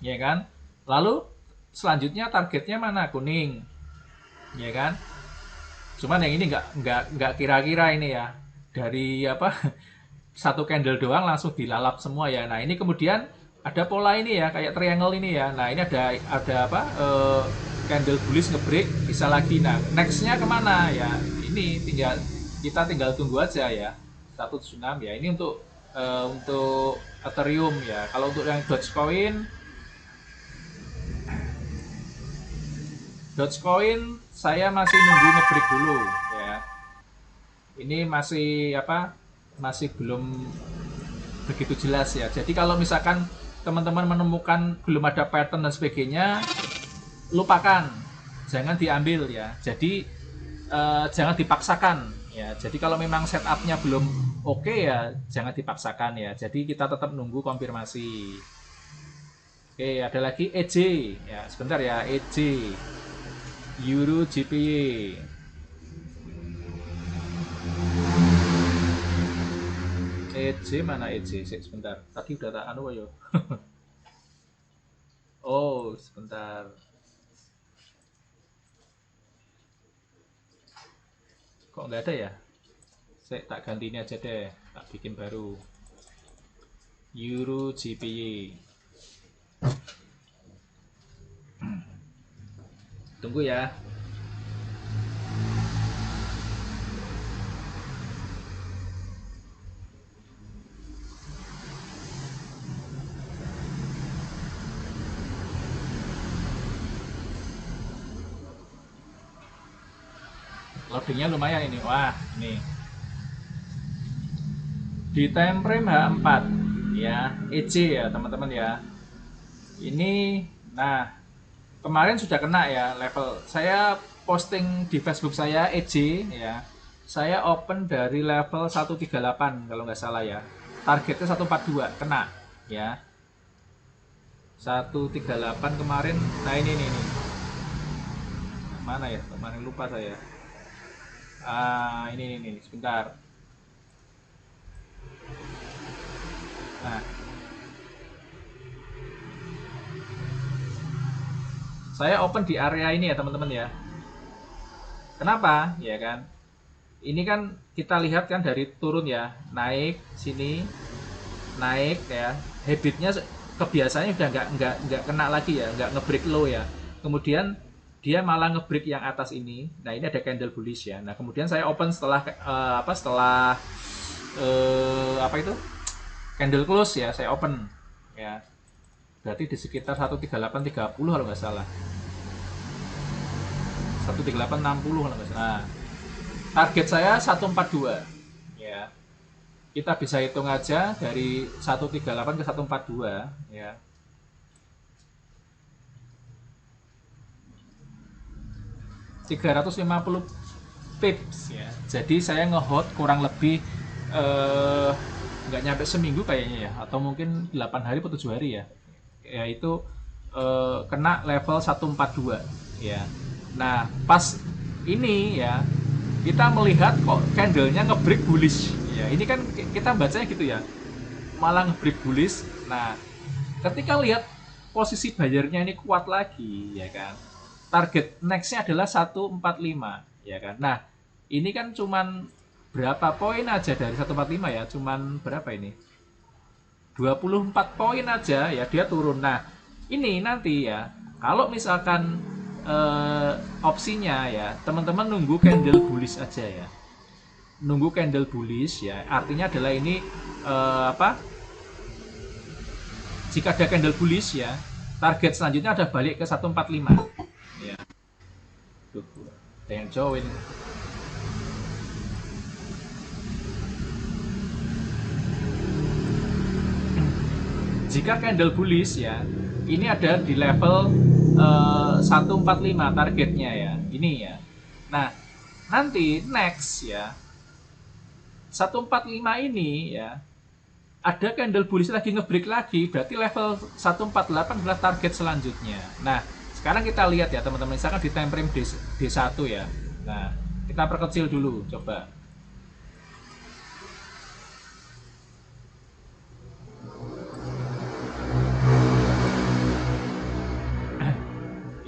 Ya kan? Lalu selanjutnya targetnya mana? Kuning. Ya kan? Cuman yang ini nggak kira-kira ini ya, dari satu candle doang langsung dilalap semua ya. Nah, ini kemudian ada pola ini ya, kayak triangle ini ya. Nah, ini ada candle bullish ngebreak bisa lagi. Nah, nextnya kemana ya? Ini kita tinggal tunggu aja ya. 176 ya. Ini untuk Ethereum ya. Kalau untuk yang Dogecoin saya masih nunggu ngebreak dulu ya. Ini masih belum begitu jelas ya. Jadi kalau misalkan teman-teman menemukan belum ada pattern dan sebagainya, lupakan, jangan diambil ya. Jadi jangan dipaksakan ya. Jadi kalau memang setupnya belum oke ya, jangan dipaksakan ya. Jadi kita tetap nunggu konfirmasi. Oke, ada lagi EJ ya. Sebentar ya, EJ Euro GPY. EJ mana EJ? Sebentar. Tadi udah tak anu yo. Oh, sebentar. Kok nggak ada ya? Saya tak ganti ini aja deh. Tak bikin baru. Euro GPY. Tunggu ya. Loadingnya lumayan ini. Wah, ini di time frame H4 ya, EJ ya teman-teman ya. Ini, nah kemarin sudah kena ya level. Saya posting di Facebook saya EJ ya. Saya open dari level 138 kalau nggak salah ya. Targetnya 142 kena ya. 138 kemarin. Nah ini. Mana ya? Kemarin lupa saya. Ini sebentar. Nah, saya open di area ini ya teman-teman ya. Kenapa? Ya kan? Ini kan kita lihat kan dari turun ya, naik sini, naik ya. Habitnya kebiasaannya udah nggak kena lagi ya, nggak ngebreak low ya. Kemudian dia malah ngebreak yang atas ini. Nah ini ada candle bullish ya. Nah kemudian saya open setelah itu candle close ya, saya open ya. Berarti di sekitar 138.30 kalau nggak salah. 138.60 kalau nggak salah. Nah, target saya 142 ya. Kita bisa hitung aja dari 138 ke 142 ya. $350 pips ya. Jadi saya nge-hold kurang lebih nggak nyampe seminggu kayaknya ya, atau mungkin 8 hari atau 7 hari ya. Yaitu kena level 142 ya. Nah, pas ini ya kita melihat kok candlenya nge-break bullish ya. Ini kan kita bacanya gitu ya. Malah nge-break bullish. Nah, ketika lihat posisi bayarnya ini kuat lagi ya kan. Target nextnya adalah 145 ya kan. Nah ini kan cuman berapa poin aja dari 145 ya, cuman berapa ini, 24 poin aja ya dia turun. Nah ini nanti ya kalau misalkan opsinya ya teman-teman nunggu candle bullish aja ya, nunggu candle bullish ya. Artinya adalah ini jika ada candle bullish ya, target selanjutnya ada balik ke 145 ya. Tuh, ada yang join. Jika candle bullish ya, ini ada di level 145 targetnya ya, ini ya. Nah, nanti next ya 145 ini ya, ada candle bullish lagi ngebreak lagi, berarti level 148 adalah target selanjutnya. Nah, sekarang kita lihat ya teman-teman, misalkan di time frame D1 ya. Nah, kita perkecil dulu coba.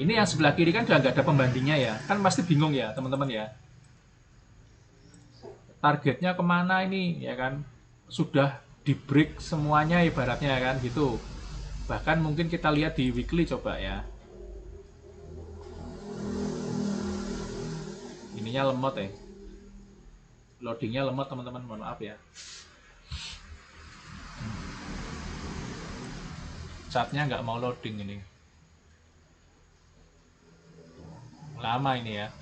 Ini yang sebelah kiri kan udah nggak ada pembandingnya ya, kan pasti bingung ya teman-teman ya. Targetnya kemana ini ya kan? Sudah di break semuanya ibaratnya kan gitu. Bahkan mungkin kita lihat di weekly coba ya. Ininya lemot ya. Loadingnya lemot teman-teman, mohon maaf ya. Chartnya nggak mau loading ini. Lama ini ya.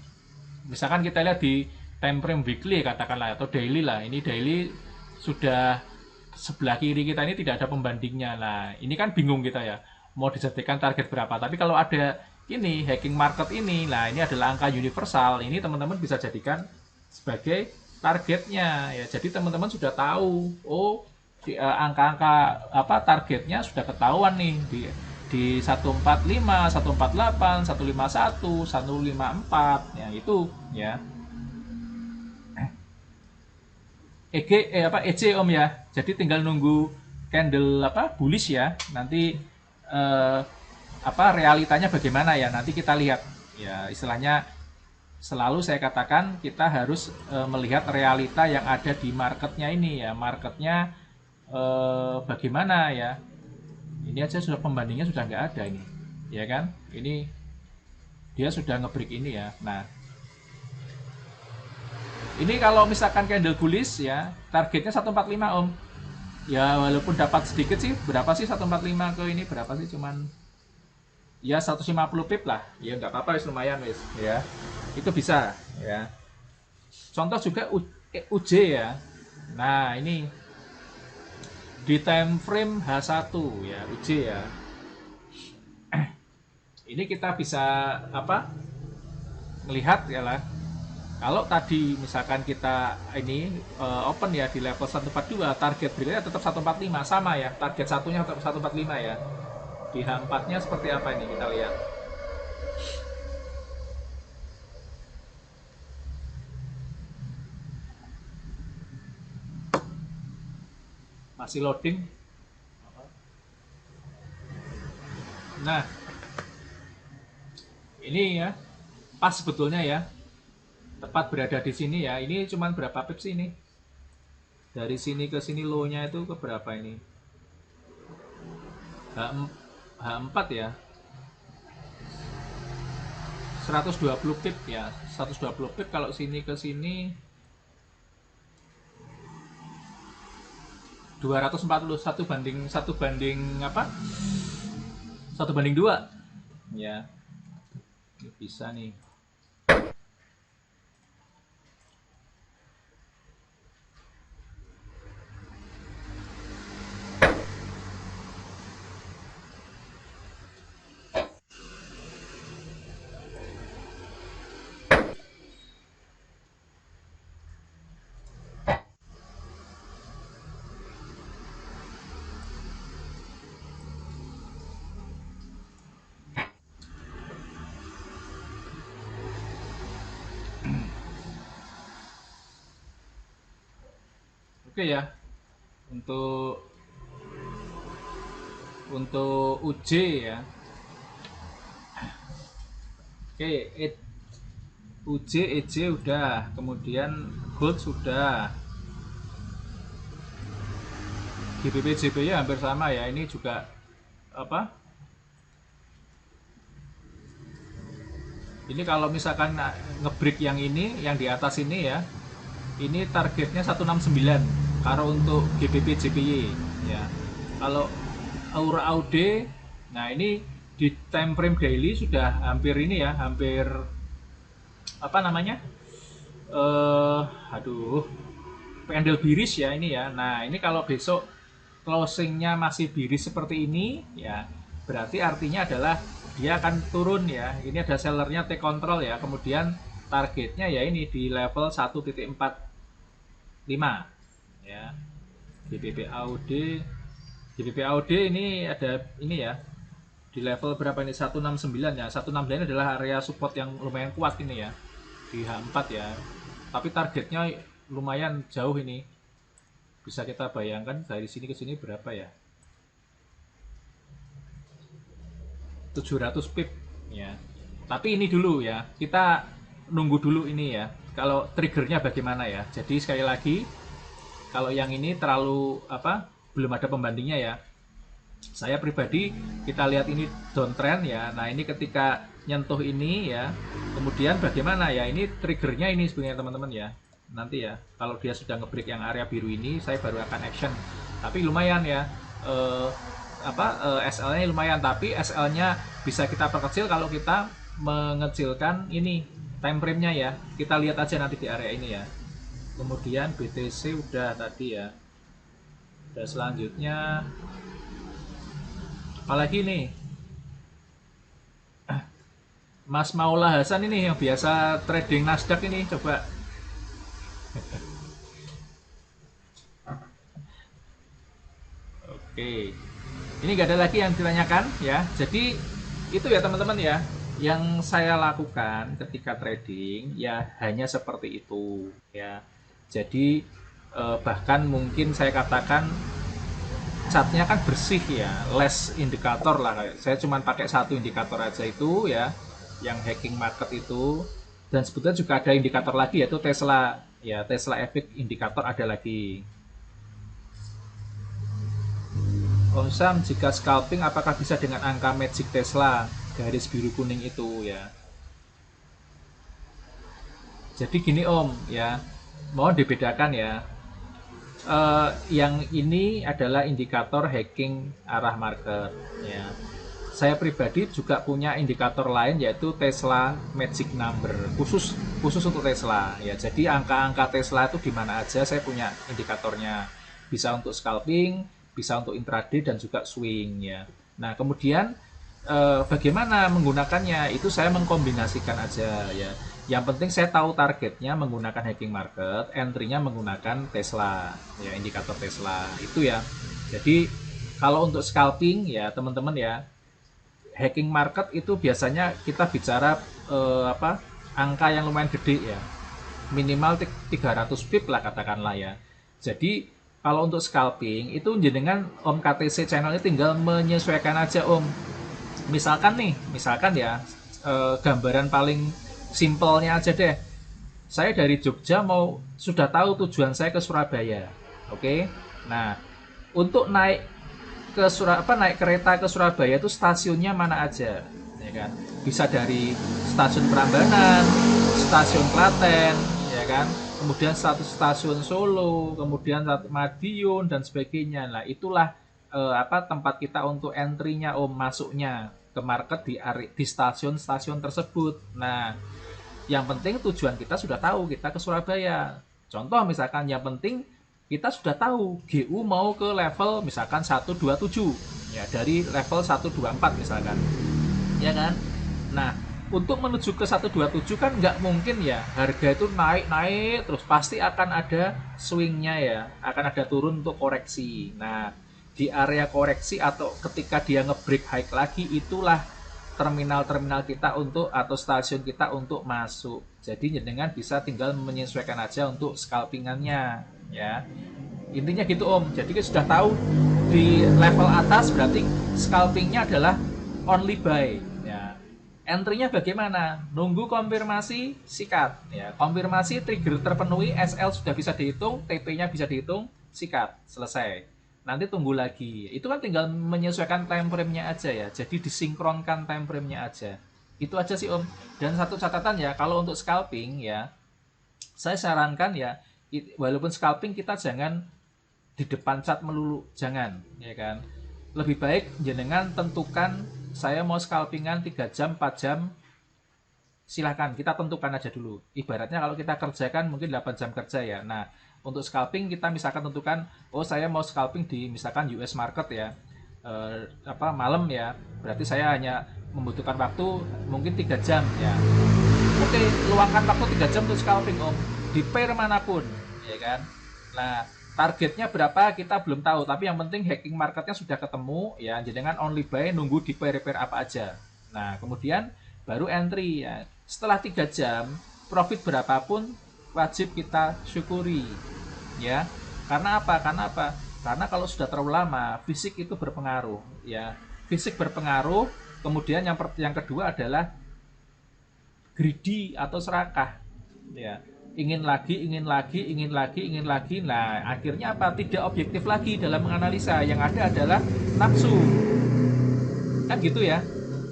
Misalkan kita lihat di time frame weekly katakanlah atau daily lah. Ini daily sudah sebelah kiri kita ini tidak ada pembandingnya. Nah, ini kan bingung kita ya. Mau dijadikan target berapa? Tapi kalau ada ini hacking market ini, nah ini adalah angka universal. Ini teman-teman bisa jadikan sebagai targetnya ya. Jadi teman-teman sudah tahu, oh angka-angka targetnya sudah ketahuan nih di 145, 148, 151, 154 ya itu ya. EJ Om ya. Jadi tinggal nunggu candle bullish ya. Nanti eh, realitanya bagaimana ya, nanti kita lihat ya. Istilahnya selalu saya katakan kita harus melihat realita yang ada di marketnya ini ya. Marketnya bagaimana ya. Ini aja sudah pembandingnya sudah nggak ada ini, ya kan? Ini dia sudah ngebreak ini ya. Nah, ini kalau misalkan candle bullish ya, targetnya 145 Om. Ya walaupun dapat sedikit sih, berapa sih 145 ke ini, berapa sih, cuman ya 150 pip lah. Ya nggak apa-apa, wis lumayan wis ya. Itu bisa ya. Contoh juga UJ ya. Nah, ini di time frame H1 ya, UJ ya. Ini kita bisa melihat ya lah. Kalau tadi misalkan kita ini open ya di level 142, target berikutnya tetap 145 sama ya. Target satunya tetap 145 ya. Di H4-nya seperti apa ini kita lihat. Masih loading. Nah, ini ya pas sebetulnya ya, tepat berada di sini ya. Ini cuman berapa pips ini? Dari sini ke sini low-nya itu ke berapa ini? H4 ya. 120 pip ya. 120 pip kalau sini ke sini 241 banding 1 banding 2 ya. Ini bisa nih. Oke ya, untuk UJ ya. Oke, UJ, EJ udah, kemudian gold sudah, GBP, JBY hampir sama ya. Ini juga ini kalau misalkan ngebreak yang ini, yang di atas ini ya, ini targetnya 169 kalau untuk GBP JPY ya. Kalau Aura AUD, nah ini di time frame daily sudah hampir ini ya, hampir candle bearish ya ini ya. Nah, ini kalau besok closingnya masih bearish seperti ini ya, berarti artinya adalah dia akan turun ya. Ini ada sellernya take control ya. Kemudian targetnya ya ini di level 1.45 ya. GBP AUD ini ada ini ya, di level berapa ini, 169 ya. 169 adalah area support yang lumayan kuat ini ya, di H4 ya. Tapi targetnya lumayan jauh ini. Bisa kita bayangkan dari sini ke sini berapa ya, 700 pip ya. Tapi ini dulu ya, kita nunggu dulu ini ya, kalau triggernya bagaimana ya. Jadi sekali lagi, kalau yang ini terlalu belum ada pembandingnya ya. Saya pribadi, kita lihat ini downtrend ya. Nah, ini ketika nyentuh ini ya, kemudian bagaimana ya, ini triggernya ini sebenarnya teman-teman ya. Nanti ya, kalau dia sudah ngebreak yang area biru ini, saya baru akan action. Tapi lumayan ya, SL-nya lumayan, tapi SL-nya bisa kita perkecil kalau kita mengecilkan ini time frame-nya ya. Kita lihat aja nanti di area ini ya. Kemudian BTC udah tadi ya. Dan selanjutnya apalagi nih, Mas Maula Hasan ini yang biasa trading Nasdaq ini, coba. Oke, ini nggak ada lagi yang ditanyakan ya. Jadi itu ya teman-teman ya, yang saya lakukan ketika trading ya hanya seperti itu ya. Jadi Bahkan mungkin saya katakan chartnya kan bersih ya, less indikator lah. Saya cuma pakai satu indikator aja itu ya, yang hacking market itu. Dan sebetulnya juga ada indikator lagi yaitu Tesla ya, Tesla Effect indikator ada lagi. Om Sam, jika scalping apakah bisa dengan angka magic Tesla garis biru kuning itu ya? Jadi gini Om ya, mohon dibedakan ya. Yang ini adalah indikator hacking arah market ya. Saya pribadi juga punya indikator lain yaitu Tesla Magic Number khusus untuk Tesla ya. Jadi angka-angka Tesla itu di mana aja saya punya indikatornya. Bisa untuk scalping, bisa untuk intraday dan juga swing ya. Nah, kemudian bagaimana menggunakannya? Itu saya mengkombinasikan aja ya. Yang penting saya tahu targetnya menggunakan hacking market, entry-nya menggunakan Tesla, ya indikator Tesla itu ya. Jadi kalau untuk scalping ya teman-teman ya, hacking market itu biasanya kita bicara angka yang lumayan gede ya, minimal 300 pip lah katakanlah ya. Jadi kalau untuk scalping itu jenengan Om KTC channelnya tinggal menyesuaikan aja Om. Misalkan ya gambaran paling simpelnya aja deh. Saya dari Jogja sudah tahu tujuan saya ke Surabaya. Oke. Nah, untuk naik naik kereta ke Surabaya itu stasiunnya mana aja, ya kan? Bisa dari stasiun Prambanan, stasiun Klaten, ya kan? Kemudian satu stasiun Solo, kemudian satu Madiun dan sebagainya. Nah, itulah tempat kita untuk entry-nya masuknya ke market di stasiun-stasiun tersebut. Nah, yang penting tujuan kita sudah tahu, kita ke Surabaya. Contoh misalkan yang penting kita sudah tahu GU mau ke level misalkan 127 ya, dari level 124 misalkan. Ya kan? Nah, untuk menuju ke 127 kan nggak mungkin ya harga itu naik terus, pasti akan ada swingnya ya, akan ada turun untuk koreksi. Nah, di area koreksi atau ketika dia nge-break high lagi, itulah terminal-terminal kita atau stasiun kita untuk masuk. Jadi jenengan bisa tinggal menyesuaikan aja untuk scalpingannya ya. Intinya gitu Om. Jadi kita sudah tahu di level atas berarti scalpingnya adalah only buy ya. Entry-nya bagaimana? Nunggu konfirmasi sikat ya. Konfirmasi trigger terpenuhi, SL sudah bisa dihitung, TP-nya bisa dihitung, sikat, selesai. Nanti tunggu lagi. Itu kan tinggal menyesuaikan time frame-nya aja ya. Jadi disinkronkan time frame-nya aja. Itu aja sih Om. Dan satu catatan ya, kalau untuk scalping ya, saya sarankan ya, walaupun scalping kita jangan di depan chart melulu, jangan, ya kan. Lebih baik jenengan tentukan saya mau scalpingan 3 jam, 4 jam, silahkan kita tentukan aja dulu. Ibaratnya kalau kita kerjakan mungkin 8 jam kerja ya. Nah, untuk scalping kita misalkan tentukan, saya mau scalping di misalkan US market ya, malam ya, berarti saya hanya membutuhkan waktu mungkin 3 jam ya. Oke, luangkan waktu 3 jam untuk scalping Om, di pair manapun ya kan. Nah, targetnya berapa kita belum tahu, tapi yang penting hacking marketnya sudah ketemu ya, jenengan only buy, nunggu di pair-pair apa aja. Nah, kemudian baru entry ya. Setelah 3 jam profit berapapun wajib kita syukuri ya. Karena apa? Karena kalau sudah terlalu lama fisik itu berpengaruh ya. Fisik berpengaruh. Kemudian yang kedua adalah greedy atau serakah ya. Ingin lagi. Nah, akhirnya apa? Tidak objektif lagi dalam menganalisa. Yang ada adalah nafsu. Kan gitu ya.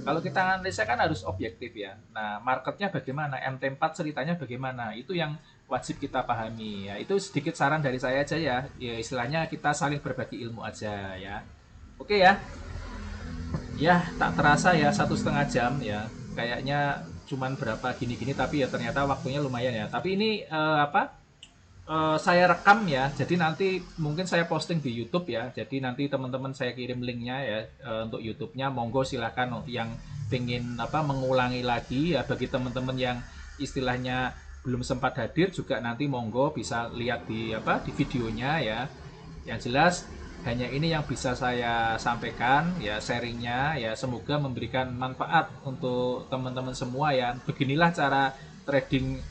Kalau kita analisa kan harus objektif ya. Nah, marketnya bagaimana? MT4 ceritanya bagaimana? Itu yang wajib kita pahami ya. Itu sedikit saran dari saya aja ya. Ya istilahnya kita saling berbagi ilmu aja ya. Oke ya. Ya, tak terasa ya 1,5 jam ya. Kayaknya cuman berapa gini-gini, tapi ya ternyata waktunya lumayan ya. Tapi ini saya rekam ya, jadi nanti mungkin saya posting di YouTube ya. Jadi nanti teman-teman saya kirim linknya ya untuk YouTube-nya. Monggo silahkan yang pengen mengulangi lagi ya. Bagi teman-teman yang istilahnya belum sempat hadir juga nanti monggo bisa lihat di videonya ya. Yang jelas hanya ini yang bisa saya sampaikan ya, sharingnya ya. Semoga memberikan manfaat untuk teman-teman semua ya. Beginilah cara trading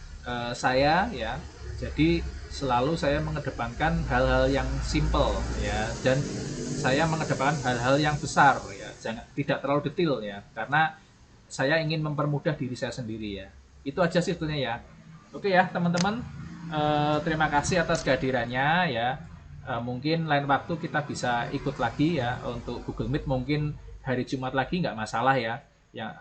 saya ya. Jadi selalu saya mengedepankan hal-hal yang simple ya, dan saya mengedepankan hal-hal yang besar ya, jangan tidak terlalu detail ya, karena saya ingin mempermudah diri saya sendiri ya. Itu aja sih sebetulnya ya. Oke ya teman-teman, terima kasih atas kehadirannya ya. Mungkin lain waktu kita bisa ikut lagi ya untuk Google Meet, mungkin hari Jumat lagi nggak masalah ya. Ya